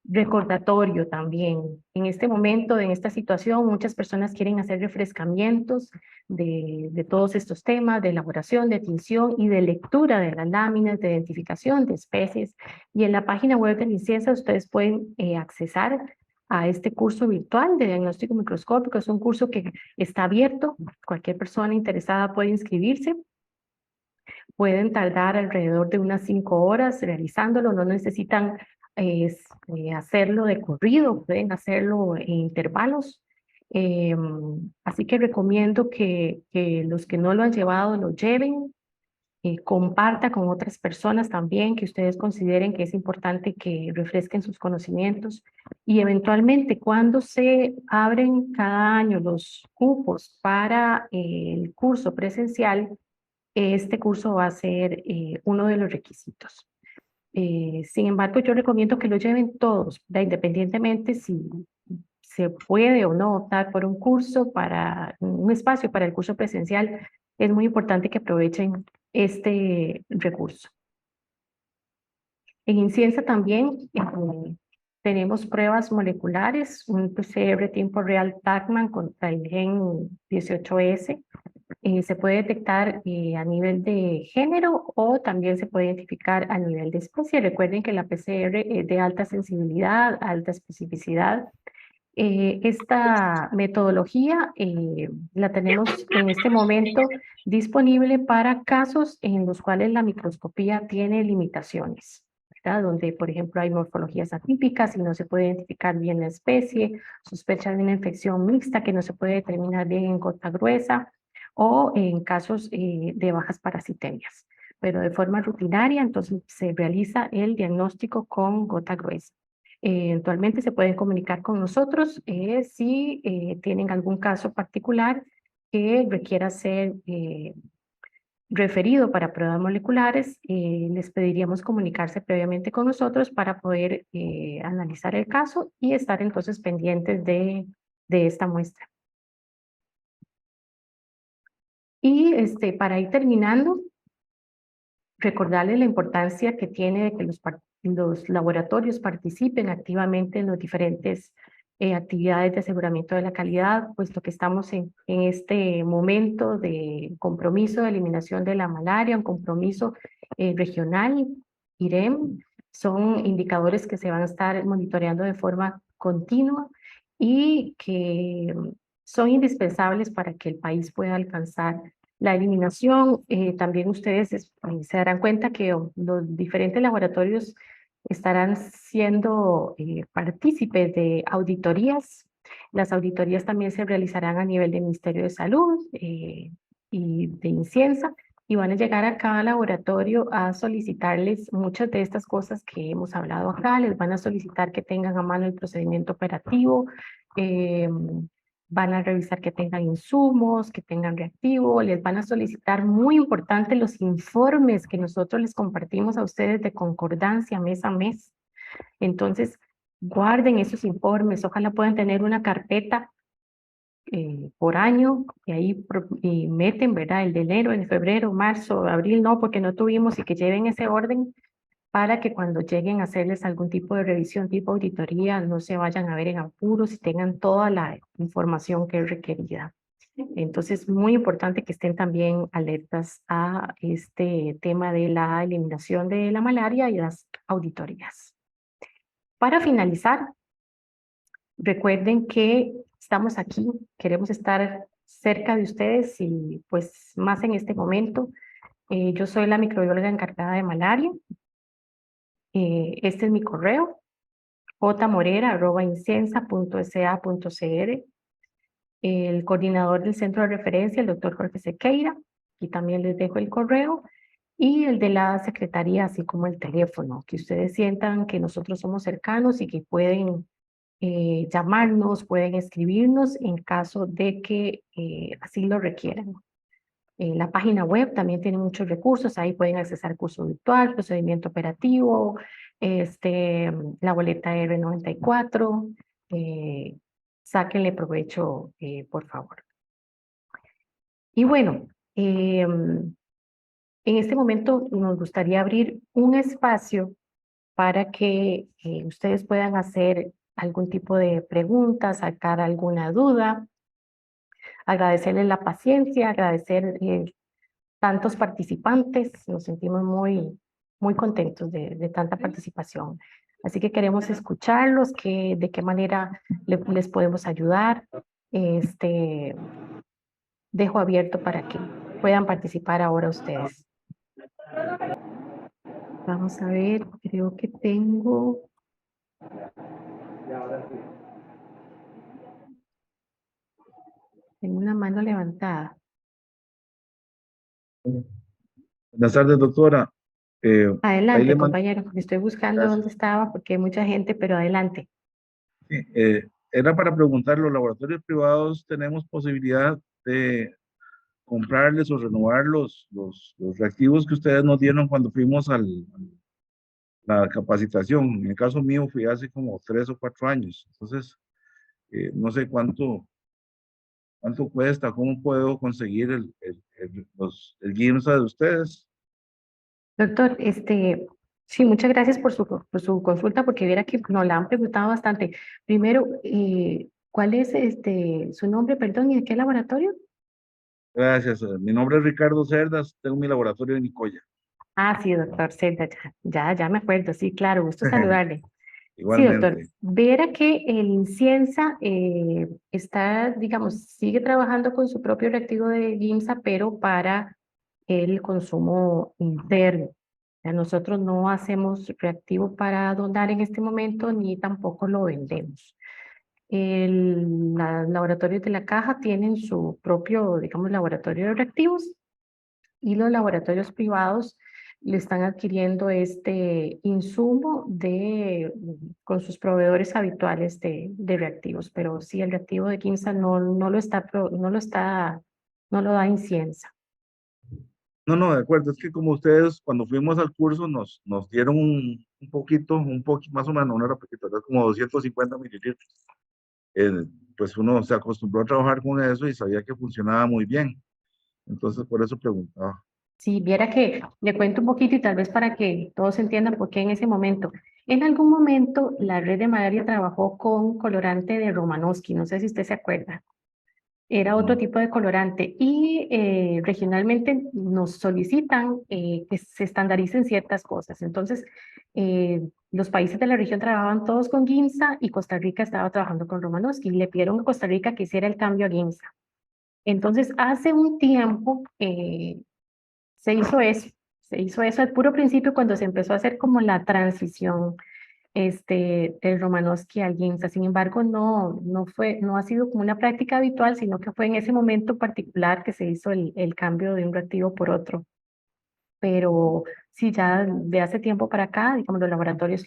Recordatorio también. En este momento, en esta situación, muchas personas quieren hacer refrescamientos de todos estos temas, de elaboración, de tinción y de lectura de las láminas, de identificación de especies. Y en la página web de Ciensa ustedes pueden accesar a este curso virtual de diagnóstico microscópico. Es un curso que está abierto. Cualquier persona interesada puede inscribirse. Pueden tardar alrededor de unas 5 horas realizándolo. No necesitan hacerlo de corrido, pueden hacerlo en intervalos. Así que recomiendo que los que no lo han llevado lo lleven, comparta con otras personas también que ustedes consideren que es importante que refresquen sus conocimientos y eventualmente cuando se abren cada año los cupos para el curso presencial, este curso va a ser uno de los requisitos. Sin embargo, yo recomiendo que lo lleven todos, independientemente si se puede o no optar por un curso un espacio para el curso presencial. Es muy importante que aprovechen este recurso. En Inciensa también tenemos pruebas moleculares, un PCR tiempo real TACMAN contra el gen 18S. Se puede detectar a nivel de género o también se puede identificar a nivel de especie. Recuerden que la PCR es de alta sensibilidad, alta especificidad. Esta metodología la tenemos en este momento disponible para casos en los cuales la microscopía tiene limitaciones, ¿verdad? Donde, por ejemplo, hay morfologías atípicas y no se puede identificar bien la especie, sospecha de una infección mixta que no se puede determinar bien en gota gruesa o en casos de bajas parasitemias. Pero de forma rutinaria, entonces se realiza el diagnóstico con gota gruesa. Eventualmente se pueden comunicar con nosotros si tienen algún caso particular que requiera ser referido para pruebas moleculares. Les pediríamos comunicarse previamente con nosotros para poder analizar el caso y estar entonces pendientes de esta muestra. Y para ir terminando, recordarles la importancia que tiene de que los laboratorios participen activamente en las diferentes actividades de aseguramiento de la calidad, puesto que estamos en este momento de compromiso de eliminación de la malaria, un compromiso regional, IREM, son indicadores que se van a estar monitoreando de forma continua y que son indispensables para que el país pueda alcanzar la eliminación. También ustedes se darán cuenta que los diferentes laboratorios estarán siendo partícipes de auditorías. Las auditorías también se realizarán a nivel del Ministerio de Salud y de Inciensa, y van a llegar a cada laboratorio a solicitarles muchas de estas cosas que hemos hablado acá. Les van a solicitar que tengan a mano el procedimiento operativo, van a revisar que tengan insumos, que tengan reactivo, les van a solicitar, muy importante, los informes que nosotros les compartimos a ustedes de concordancia mes a mes. Entonces, guarden esos informes, ojalá puedan tener una carpeta por año, y ahí meten, ¿verdad? El de enero, el de febrero, marzo, abril, no, porque no tuvimos, y que lleven ese orden para que cuando lleguen a hacerles algún tipo de revisión, tipo auditoría, no se vayan a ver en apuros y tengan toda la información que es requerida. Entonces, muy importante que estén también alertas a este tema de la eliminación de la malaria y las auditorías. Para finalizar, recuerden que estamos aquí, queremos estar cerca de ustedes y pues más en este momento. Yo soy la microbióloga encargada de malaria. Este es mi correo, jmorera@inciensa.sa.cr. El coordinador del centro de referencia, el doctor Jorge Sequeira, y también les dejo el correo, y el de la secretaría, así como el teléfono, que ustedes sientan que nosotros somos cercanos y que pueden llamarnos, pueden escribirnos en caso de que así lo requieran. La página web también tiene muchos recursos, ahí pueden accesar curso virtual, procedimiento operativo, la boleta R94, sáquenle provecho, por favor. Y bueno, en este momento nos gustaría abrir un espacio para que ustedes puedan hacer algún tipo de pregunta, sacar alguna duda, agradecerles la paciencia, agradecer tantos participantes, nos sentimos muy contentos de tanta participación. Así que queremos escucharlos, de qué manera les podemos ayudar. Dejo abierto para que puedan participar ahora ustedes. Vamos a ver, creo que tengo... Tengo una mano levantada. Buenas tardes, doctora. Ahí Adelante, le mando. compañero, porque estoy buscando Gracias. dónde estaba porque hay mucha gente, pero adelante. Sí, era para preguntar, ¿los laboratorios privados tenemos posibilidad de comprarles o renovar los reactivos que ustedes nos dieron cuando fuimos a la capacitación? En el caso mío fui hace como 3 o 4 años. Entonces, no sé cuánto cuesta, cómo puedo conseguir el GIMSA de ustedes. Doctor, Sí, muchas gracias por su consulta, porque viera que nos la han preguntado bastante. Primero, ¿cuál es su nombre, perdón, y de qué laboratorio? Gracias. Mi nombre es Ricardo Cerdas, tengo mi laboratorio en Nicoya. Ah, sí, doctor Zelda, ya me acuerdo, sí, claro, gusto saludarle. Sí, doctor, Igualmente. viera que el Inciensa está, digamos, sigue trabajando con su propio reactivo de GIMSA, pero para el consumo interno. Nosotros no hacemos reactivo para donar en este momento, ni tampoco lo vendemos. Los laboratorios de la caja tienen su propio, digamos, laboratorio de reactivos, y los laboratorios privados le están adquiriendo este insumo con sus proveedores habituales de reactivos. Pero sí, el reactivo de Quimsa no lo da Inciensa. No, no, de acuerdo. Es que como ustedes, cuando fuimos al curso, nos dieron un poquito, más o menos, no era poquito, era como 250 mililitros. Eh, pues uno se acostumbró a trabajar con eso y sabía que funcionaba muy bien. Entonces, por eso preguntaba. Si viera que le cuento un poquito y tal vez para que todos entiendan por qué en ese momento. En algún momento la red de malaria trabajó con colorante de Romanowski, no sé si usted se acuerda. Era otro tipo de colorante y regionalmente nos solicitan que se estandaricen ciertas cosas. Entonces, los países de la región trabajaban todos con GIMSA y Costa Rica estaba trabajando con Romanowski. Le pidieron a Costa Rica que hiciera el cambio a GIMSA. Entonces, hace un tiempo se hizo eso. Se hizo eso al puro principio cuando se empezó a hacer como la transición del Romanowski al Ginza. Sin embargo, no ha sido como una práctica habitual, sino que fue en ese momento particular que se hizo el cambio de un reactivo por otro. Pero sí, ya de hace tiempo para acá, digamos, los laboratorios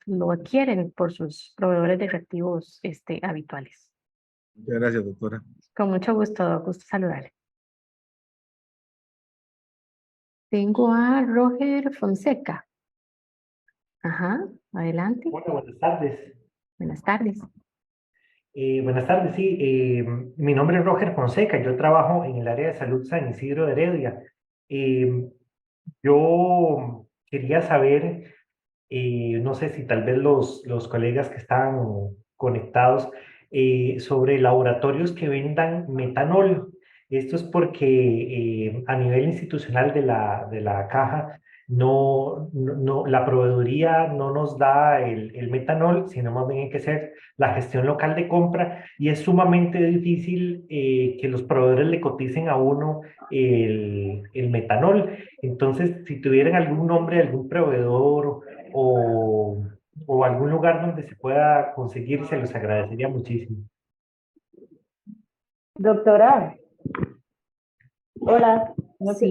lo adquieren por sus proveedores de reactivos habituales. Muchas gracias, doctora. Con mucho gusto saludarle. Tengo a Roger Fonseca. Ajá, adelante. Hola, buenas tardes. Buenas tardes. Buenas tardes, sí. Mi nombre es Roger Fonseca. Yo trabajo en el área de salud San Isidro de Heredia. Eh, yo quería saber, no sé si tal vez los colegas que están conectados, sobre laboratorios que vendan metanol. Esto es porque a nivel institucional de la caja, la proveeduría no nos da el metanol, sino más bien hay que hacer la gestión local de compra y es sumamente difícil que los proveedores le coticen a uno el metanol. Entonces, si tuvieran algún nombre de algún proveedor o algún lugar donde se pueda conseguir, se los agradecería muchísimo. Doctora, hola. No sé,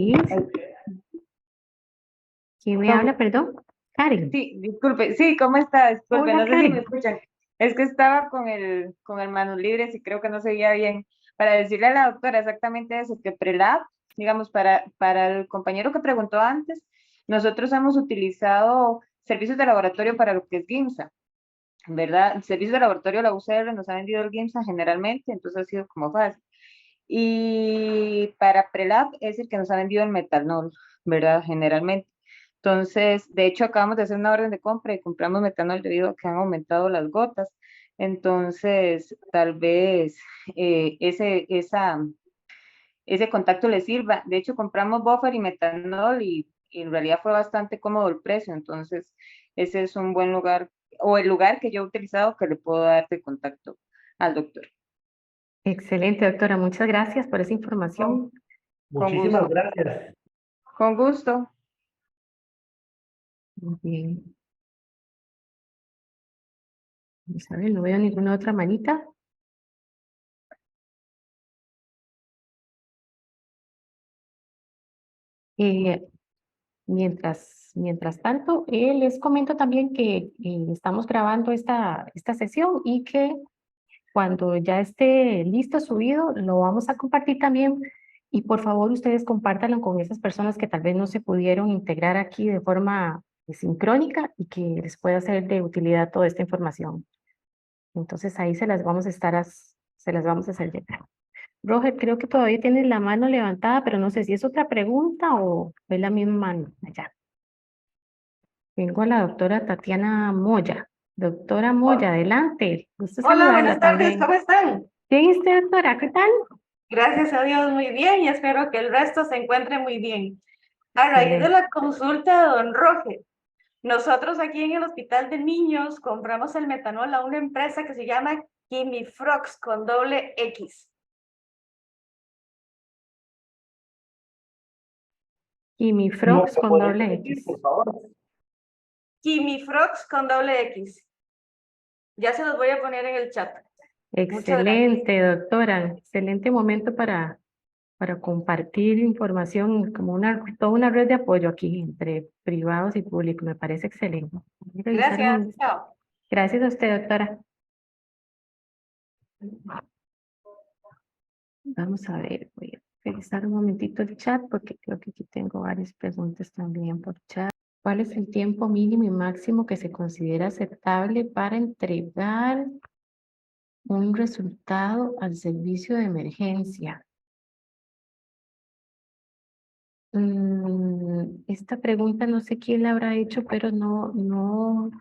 Sí, ¿quién me habla, perdón? Karen. sí, disculpe. Sí, ¿cómo está? Disculpe, Hola, no sé si me Karen. escuchan. Es que estaba con el manos libres y creo que no se oía bien. Para decirle a la doctora exactamente eso, que Prelab, digamos, para el compañero que preguntó antes, nosotros hemos utilizado servicios de laboratorio para lo que es GIMSA, ¿verdad? Servicios de laboratorio, la UCR nos ha vendido el GIMSA generalmente, entonces ha sido como fácil. Y para Prelab es el que nos ha vendido el metanol, ¿verdad? Generalmente. Entonces, de hecho, acabamos de hacer una orden de compra y compramos metanol debido a que han aumentado las gotas. Entonces, tal vez ese contacto le sirva. De hecho, compramos buffer y metanol y en realidad fue bastante cómodo el precio. Entonces, ese es un buen lugar o el lugar que yo he utilizado que le puedo dar de contacto al doctor. Excelente, doctora. Muchas gracias por esa información. Con Muchísimas gusto. gracias. Con gusto. Muy bien. Vamos a ver, no veo ninguna otra manita. Eh, mientras tanto, les comento también que estamos grabando esta sesión y que cuando ya esté listo subido, lo vamos a compartir también. Y por favor, ustedes compártanlo con esas personas que tal vez no se pudieron integrar aquí de forma sincrónica y que les pueda ser de utilidad toda esta información. Entonces ahí se las vamos a hacer llegar. Roger, creo que todavía tienes la mano levantada, pero no sé si es otra pregunta o es la misma mano allá. Tengo a la doctora Tatiana Moya. Doctora Moya, adelante. Gusto Hola, saludarla buenas tardes, también. ¿cómo están? Bien, ¿y usted, doctora? ¿Qué tal? Gracias a Dios, muy bien, y espero que el resto se encuentre muy bien. A raíz de Excelente. la consulta de don Roger, nosotros aquí en el Hospital de Niños compramos el metanol a una empresa que se llama Quimifrox con doble X. Y mi ¿Lo Frogs con puedes doble repetir, X. por favor? Quimifrox con doble X. Ya se los voy a poner en el chat. Muchas gracias. Excelente, doctora. Excelente momento para compartir información, como toda una red de apoyo aquí entre privados y públicos. Me parece excelente. Voy a revisar Gracias, chao. Gracias a usted, doctora. Vamos a ver, voy a revisar un momentito el chat porque creo que aquí tengo varias preguntas también por chat. ¿Cuál es el tiempo mínimo y máximo que se considera aceptable para entregar un resultado al servicio de emergencia? Esta pregunta no sé quién la habrá hecho, pero no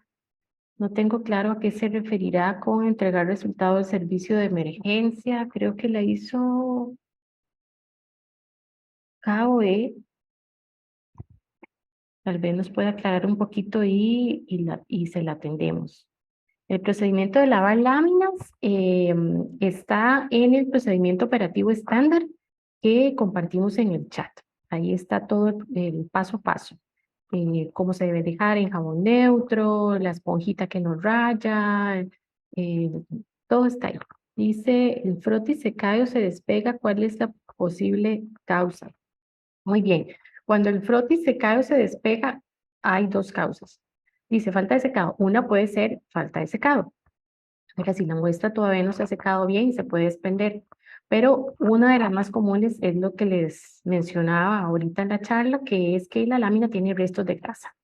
tengo claro a qué se referirá con entregar resultado del servicio de emergencia. Creo que la hizo KOE. Tal vez nos pueda aclarar un poquito y se la atendemos. El procedimiento de lavar láminas está en el procedimiento operativo estándar que compartimos en el chat. Ahí está todo el paso a paso. Cómo se debe dejar en jabón neutro, la esponjita que no raya, eh, todo está ahí. Dice, el frotis se cae o se despega, ¿cuál es la posible causa? Muy bien. Cuando el frotis se cae o se despega, hay dos causas. Dice falta de secado. Una puede ser falta de secado. Mira, si la muestra todavía no se ha secado bien, se puede desprender. Pero una de las más comunes es lo que les mencionaba ahorita en la charla, que es que la lámina tiene restos de grasa.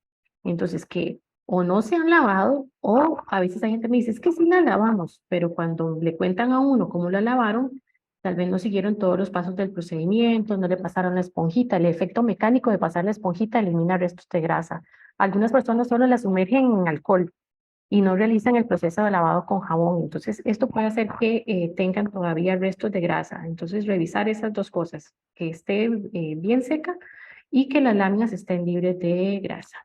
Entonces, que o no se han lavado, o a veces hay gente que me dice, es que sí la lavamos, pero cuando le cuentan a uno cómo la lavaron, tal vez no siguieron todos los pasos del procedimiento, no le pasaron la esponjita. El efecto mecánico de pasar la esponjita elimina restos de grasa. Algunas personas solo la sumergen en alcohol y no realizan el proceso de lavado con jabón. Entonces, esto puede hacer que tengan todavía restos de grasa. Entonces, revisar esas dos cosas, que esté bien seca y que las láminas estén libres de grasa.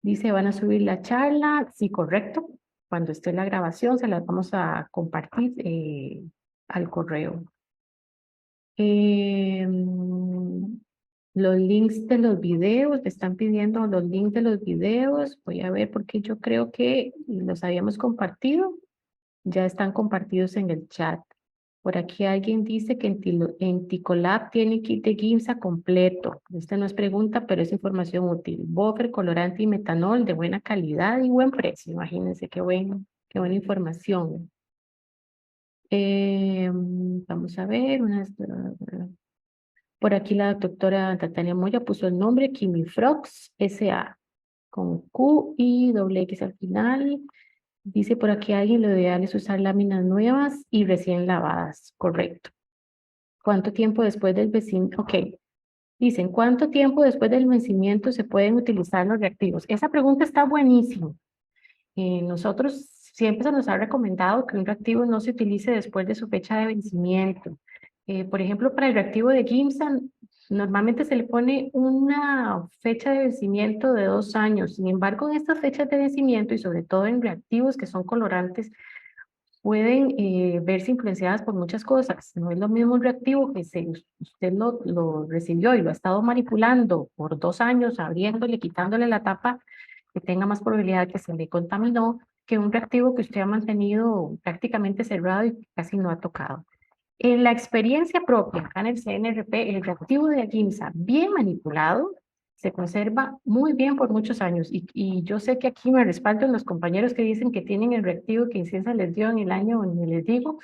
Dice, ¿van a subir la charla? Sí, correcto. Cuando esté la grabación, se las vamos a compartir al correo. Los links de los videos, me están pidiendo los links de los videos. Voy a ver porque yo creo que los habíamos compartido. Ya están compartidos en el chat. Por aquí alguien dice que en Ticolab tiene kit de GIMSA completo. Esta no es pregunta, pero es información útil. Buffer, colorante y metanol de buena calidad y buen precio. Imagínense qué buena información. Vamos a ver. Por aquí la doctora Tatiana Moya puso el nombre Quimifrox S.A. con Q y doble X al final. Dice por aquí alguien, lo ideal es usar láminas nuevas y recién lavadas. Correcto. ¿Cuánto tiempo después del vencimiento? Ok. Dicen, ¿cuánto tiempo después del vencimiento se pueden utilizar los reactivos? Esa pregunta está buenísima. Nosotros siempre se nos ha recomendado que un reactivo no se utilice después de su fecha de vencimiento. Por ejemplo, para el reactivo de GIMSA, normalmente se le pone una fecha de vencimiento de 2 años. Sin embargo, en estas fechas de vencimiento y sobre todo en reactivos que son colorantes, pueden verse influenciadas por muchas cosas. No es lo mismo un reactivo que usted lo recibió y lo ha estado manipulando por 2 años, abriéndole, quitándole la tapa, que tenga más probabilidad de que se le contaminó, que un reactivo que usted ha mantenido prácticamente cerrado y casi no ha tocado. En la experiencia propia, acá en el CNRP, el reactivo de GIMSA bien manipulado se conserva muy bien por muchos años. Y yo sé que aquí me respaldan los compañeros que dicen que tienen el reactivo que Inciensa les dio en el año, ni les digo,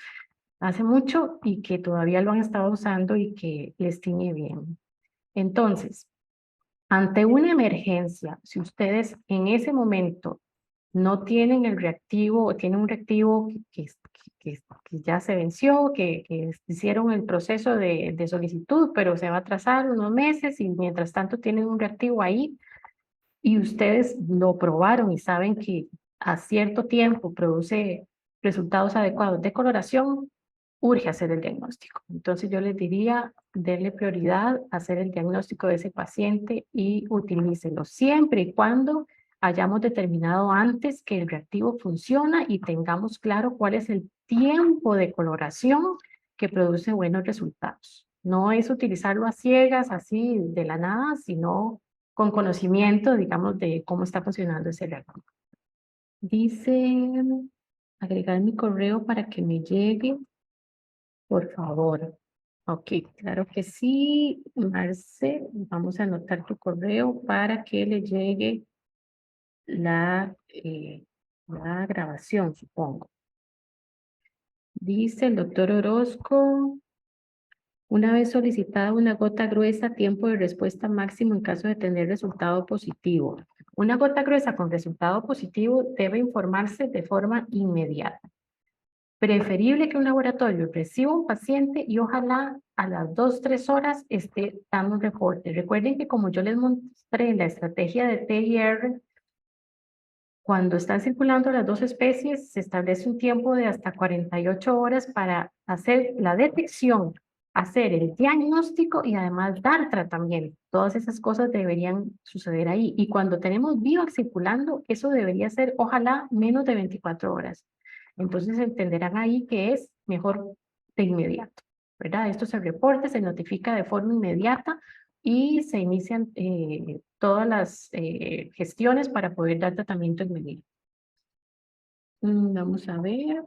hace mucho y que todavía lo han estado usando y que les tiene bien. Entonces, ante una emergencia, si ustedes en ese momento no tienen el reactivo o tienen un reactivo que ya se venció, que hicieron el proceso de solicitud, pero se va a atrasar unos meses y mientras tanto tienen un reactivo ahí y ustedes lo probaron y saben que a cierto tiempo produce resultados adecuados de coloración, urge hacer el diagnóstico. Entonces yo les diría, denle prioridad a hacer el diagnóstico de ese paciente y utilícelo siempre y cuando hayamos determinado antes que el reactivo funciona y tengamos claro cuál es el tiempo de coloración que produce buenos resultados. No es utilizarlo a ciegas, así de la nada, sino con conocimiento, digamos, de cómo está funcionando ese reactivo. Dice, agregar mi correo para que me llegue, por favor. Ok, claro que sí, Marce, vamos a anotar tu correo para que le llegue la grabación, supongo. Dice el doctor Orozco, una vez solicitada una gota gruesa, tiempo de respuesta máximo en caso de tener resultado positivo. Una gota gruesa con resultado positivo debe informarse de forma inmediata. Preferible que un laboratorio reciba un paciente y ojalá a las 2-3 horas esté dando un reporte. Recuerden que como yo les mostré en la estrategia de TIR, cuando están circulando las dos especies, se establece un tiempo de hasta 48 horas para hacer la detección, hacer el diagnóstico y además dar tratamiento. Todas esas cosas deberían suceder ahí. Y cuando tenemos VIVAC circulando, eso debería ser, ojalá, menos de 24 horas. Entonces entenderán ahí que es mejor de inmediato, ¿verdad? Esto se reporta, se notifica de forma inmediata y se inician todas las gestiones para poder dar tratamiento inmediato. Vamos a ver.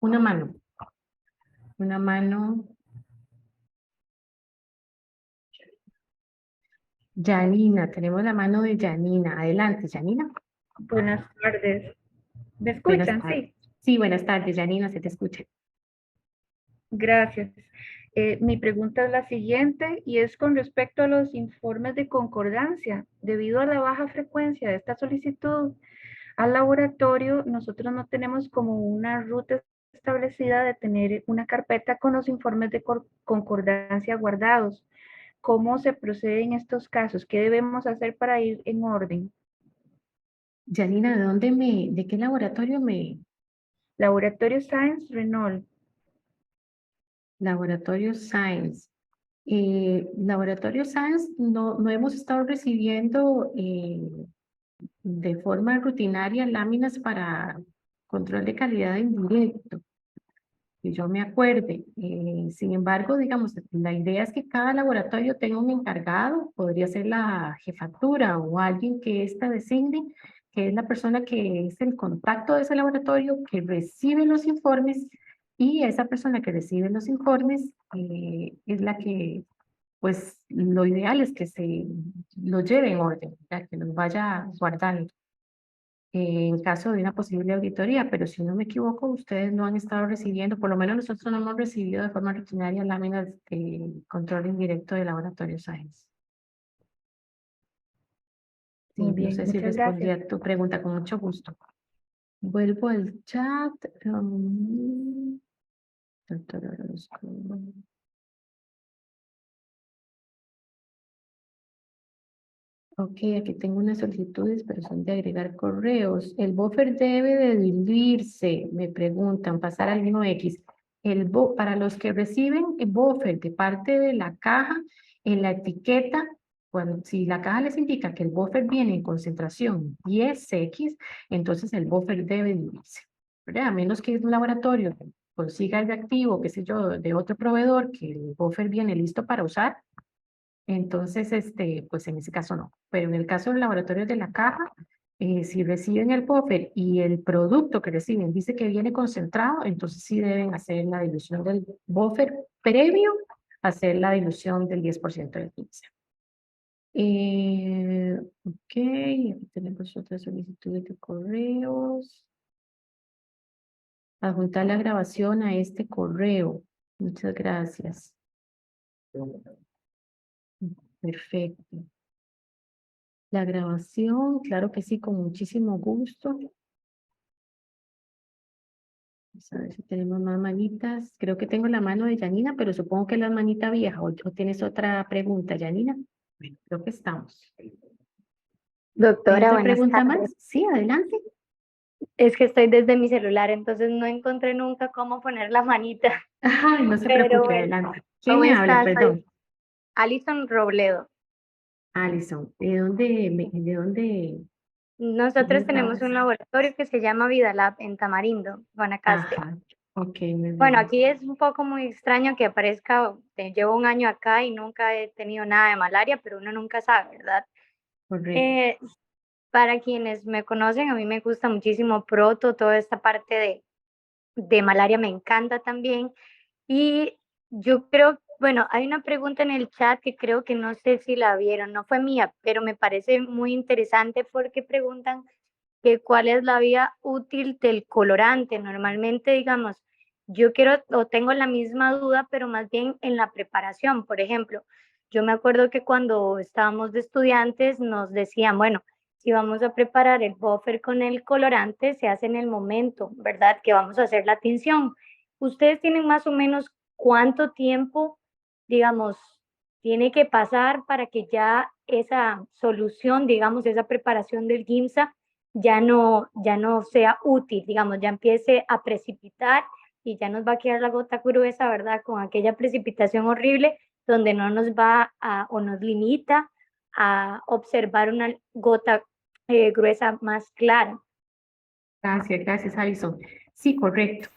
Una mano. Una mano. Janina, tenemos la mano de Janina. Adelante, Janina. Buenas tardes. ¿Me Buenas escuchan? tardes. Sí, Sí, buenas tardes, Janina, se te escucha. gracias. Mi pregunta es la siguiente y es con respecto a los informes de concordancia. Debido a la baja frecuencia de esta solicitud al laboratorio, nosotros no tenemos como una ruta establecida de tener una carpeta con los informes de concordancia guardados. ¿Cómo se procede en estos casos? ¿Qué debemos hacer para ir en orden? Janina, de qué laboratorio me? Laboratorio Science Renault. Laboratorio Science. Laboratorio Science no hemos estado recibiendo de forma rutinaria láminas para control de calidad indirecto, que yo me acuerde. Sin embargo, digamos, la idea es que cada laboratorio tenga un encargado, podría ser la jefatura o alguien que ésta designe, que es la persona que es el contacto de ese laboratorio, que recibe los informes, y esa persona que recibe los informes es la que, pues, lo ideal es que se lo lleve en orden, ¿verdad? Que los vaya guardando en caso de una posible auditoría, pero si no me equivoco, ustedes no han estado recibiendo, por lo menos nosotros no hemos recibido de forma rutinaria láminas de control indirecto de Laboratorio Science. Sí, Muy no bien, sé si muchas respondí gracias. a tu pregunta con mucho gusto. Vuelvo al chat. Doctor Orozco. Ok, aquí tengo unas solicitudes, pero son de agregar correos. El buffer debe de diluirse, me preguntan, pasar al 1X. Para los que reciben el buffer de parte de la caja, en la etiqueta, si la caja les indica que el buffer viene en concentración 10X, entonces el buffer debe diluirse, ¿verdad? A menos que un laboratorio consiga el reactivo, qué sé yo, de otro proveedor, que el buffer viene listo para usar, entonces, pues en ese caso no. Pero en el caso del laboratorio de la caja, si reciben el buffer y el producto que reciben dice que viene concentrado, entonces sí deben hacer la dilución del buffer previo a hacer la dilución del 10% del 15%. Ok, aquí tenemos otras solicitudes de correos. Adjuntar la grabación a este correo. Muchas gracias. Perfecto. La grabación, claro que sí, con muchísimo gusto. Vamos a ver si tenemos más manitas. Creo que tengo la mano de Janina, pero supongo que es la manita vieja. ¿O tienes otra pregunta, Janina? Bueno, creo que estamos. ¿Hay Doctora, otra buenas pregunta tardes. más? Sí, adelante. Es que estoy desde mi celular, entonces no encontré nunca cómo poner la manita. Ay, no se Pero preocupe, bueno, adelante. ¿Quién ¿cómo me habla? estás? Soy Perdón. Alison Robledo. Alison, ¿de dónde Nosotros tenemos un estabas? laboratorio que se llama Vidalab en Tamarindo, Guanacaste. Ajá, ok, muy Bueno, bien. aquí es un poco muy extraño que aparezca, llevo un año acá y nunca he tenido nada de malaria, pero uno nunca sabe, ¿verdad? Correcto. Eh, para quienes me conocen, a mí me gusta muchísimo Proto, toda esta parte de malaria me encanta también. Y yo creo, bueno, hay una pregunta en el chat que creo que no sé si la vieron, no fue mía, pero me parece muy interesante porque preguntan que cuál es la vía útil del colorante. Normalmente, digamos, yo quiero o tengo la misma duda, pero más bien en la preparación. Por ejemplo, yo me acuerdo que cuando estábamos de estudiantes nos decían, bueno, si vamos a preparar el buffer con el colorante, se hace en el momento, ¿verdad? Que vamos a hacer la tinción. ¿Ustedes tienen más o menos cuánto tiempo, digamos, tiene que pasar para que ya esa solución, digamos, esa preparación del GIMSA ya no sea útil, digamos, ya empiece a precipitar y ya nos va a quedar la gota gruesa, ¿verdad? Con aquella precipitación horrible donde no nos va a, o nos limita a observar una gota gruesa más clara. Gracias, Alison. Sí, correcto.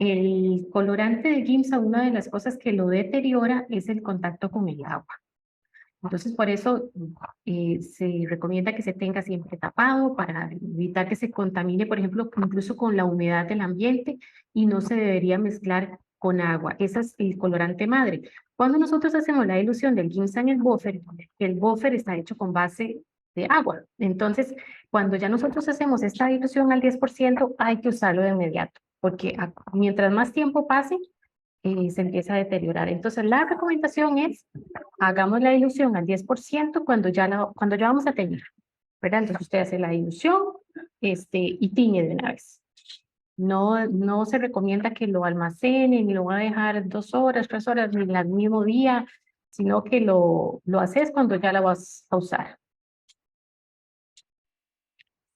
El colorante de GIMSA, una de las cosas que lo deteriora es el contacto con el agua. Entonces, por eso se recomienda que se tenga siempre tapado para evitar que se contamine, por ejemplo, incluso con la humedad del ambiente y no se debería mezclar con agua. Ese es el colorante madre. Cuando nosotros hacemos la dilución del ginseng en el buffer está hecho con base de agua. Entonces, cuando ya nosotros hacemos esta dilución al 10%, hay que usarlo de inmediato, porque mientras más tiempo pase, se empieza a deteriorar. Entonces, la recomendación es, hagamos la dilución al 10% cuando ya vamos a teñir, ¿verdad? Entonces, usted hace la dilución y tiñe de una vez. No se recomienda que lo almacene, ni lo va a dejar 2 horas, 3 horas, ni el mismo día, sino que lo haces cuando ya la vas a usar.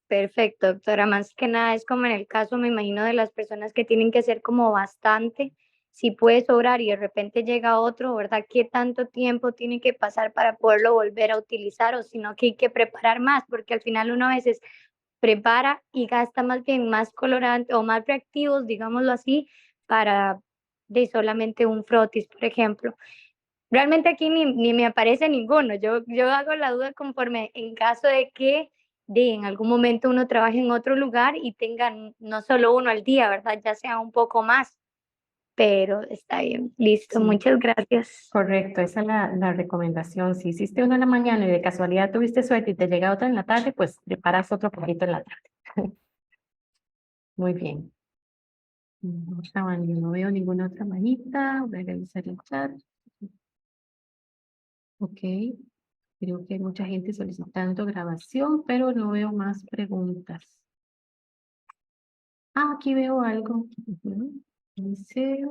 Perfecto, doctora. Más que nada es como en el caso, me imagino, de las personas que tienen que hacer como bastante. Si puede sobrar y de repente llega otro, ¿verdad? ¿Qué tanto tiempo tiene que pasar para poderlo volver a utilizar? O si no, que hay que preparar más, porque al final uno a veces prepara y gasta más bien más colorante o más reactivos, digámoslo así, para de solamente un frotis, por ejemplo. Realmente aquí ni me aparece ninguno. Yo hago la duda conforme en caso de que en algún momento uno trabaje en otro lugar y tengan no solo uno al día, ¿verdad? Ya sea un poco más, pero está bien. Listo, Sí. muchas gracias. Correcto, esa es la recomendación. Si hiciste uno en la mañana y de casualidad tuviste suerte y te llega otra en la tarde, pues preparas otro poquito en la tarde. Muy bien. No veo ninguna otra manita. Voy a revisar el chat. Ok. Creo que hay mucha gente solicitando grabación, pero no veo más preguntas. Ah, aquí veo algo. Dice,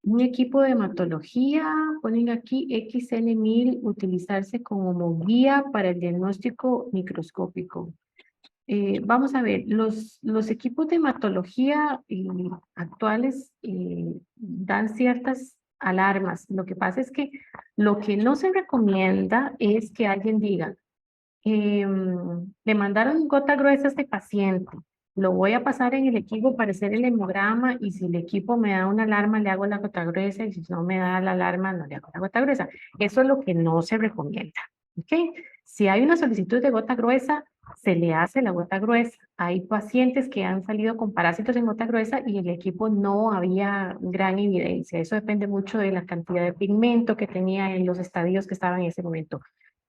un equipo de hematología, ponen aquí XN1000, utilizarse como guía para el diagnóstico microscópico. Vamos a ver, los equipos de hematología actuales dan ciertas alarmas. Lo que pasa es que lo que no se recomienda es que alguien diga, le mandaron gota gruesa a este paciente, lo voy a pasar en el equipo para hacer el hemograma y si el equipo me da una alarma le hago la gota gruesa y si no me da la alarma no le hago la gota gruesa. Eso es lo que no se recomienda. ¿Ok? Si hay una solicitud de gota gruesa, se le hace la gota gruesa. Hay pacientes que han salido con parásitos en gota gruesa y el equipo no había gran evidencia. Eso depende mucho de la cantidad de pigmento que tenía en los estadios que estaban en ese momento.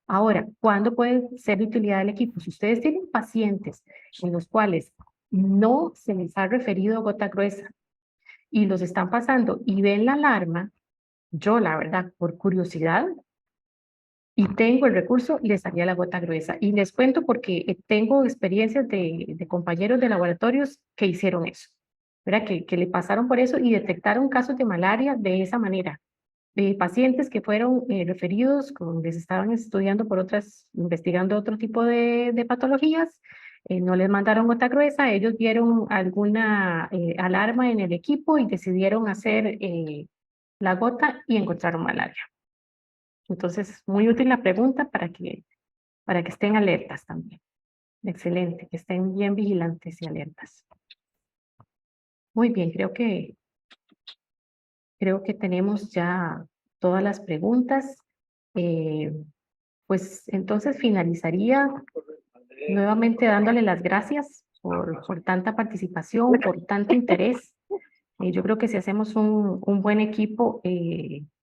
Ahora, ¿cuándo puede ser de utilidad el equipo? Si ustedes tienen pacientes en los cuales no se les ha referido gota gruesa y los están pasando y ven la alarma, yo la verdad, por curiosidad, y tengo el recurso, les haría la gota gruesa. Y les cuento porque tengo experiencias de compañeros de laboratorios que hicieron eso, ¿verdad? Que le pasaron por eso y detectaron casos de malaria de esa manera. pacientes que fueron referidos, les estaban estudiando por investigando otro tipo de patologías, no les mandaron gota gruesa, ellos vieron alguna alarma en el equipo y decidieron hacer la gota y encontraron malaria. Entonces, muy útil la pregunta para que estén alertas también. Excelente, que estén bien vigilantes y alertas. Muy bien, creo que tenemos ya todas las preguntas. Pues entonces finalizaría nuevamente dándole las gracias por tanta participación, por tanto interés. Yo creo que si hacemos un buen equipo,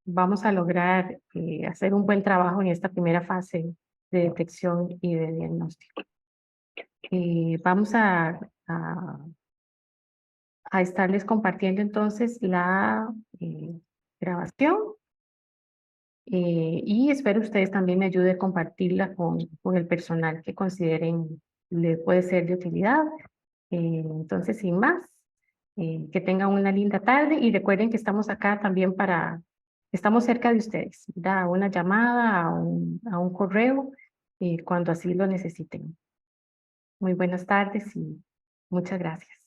vamos a lograr hacer un buen trabajo en esta primera fase de detección y de diagnóstico. Vamos a estarles compartiendo entonces la grabación y espero ustedes también me ayuden a compartirla con el personal que consideren les puede ser de utilidad. Entonces, sin más, que tengan una linda tarde y recuerden que estamos acá también estamos cerca de ustedes, da una llamada, a un correo cuando así lo necesiten. Muy buenas tardes y muchas gracias.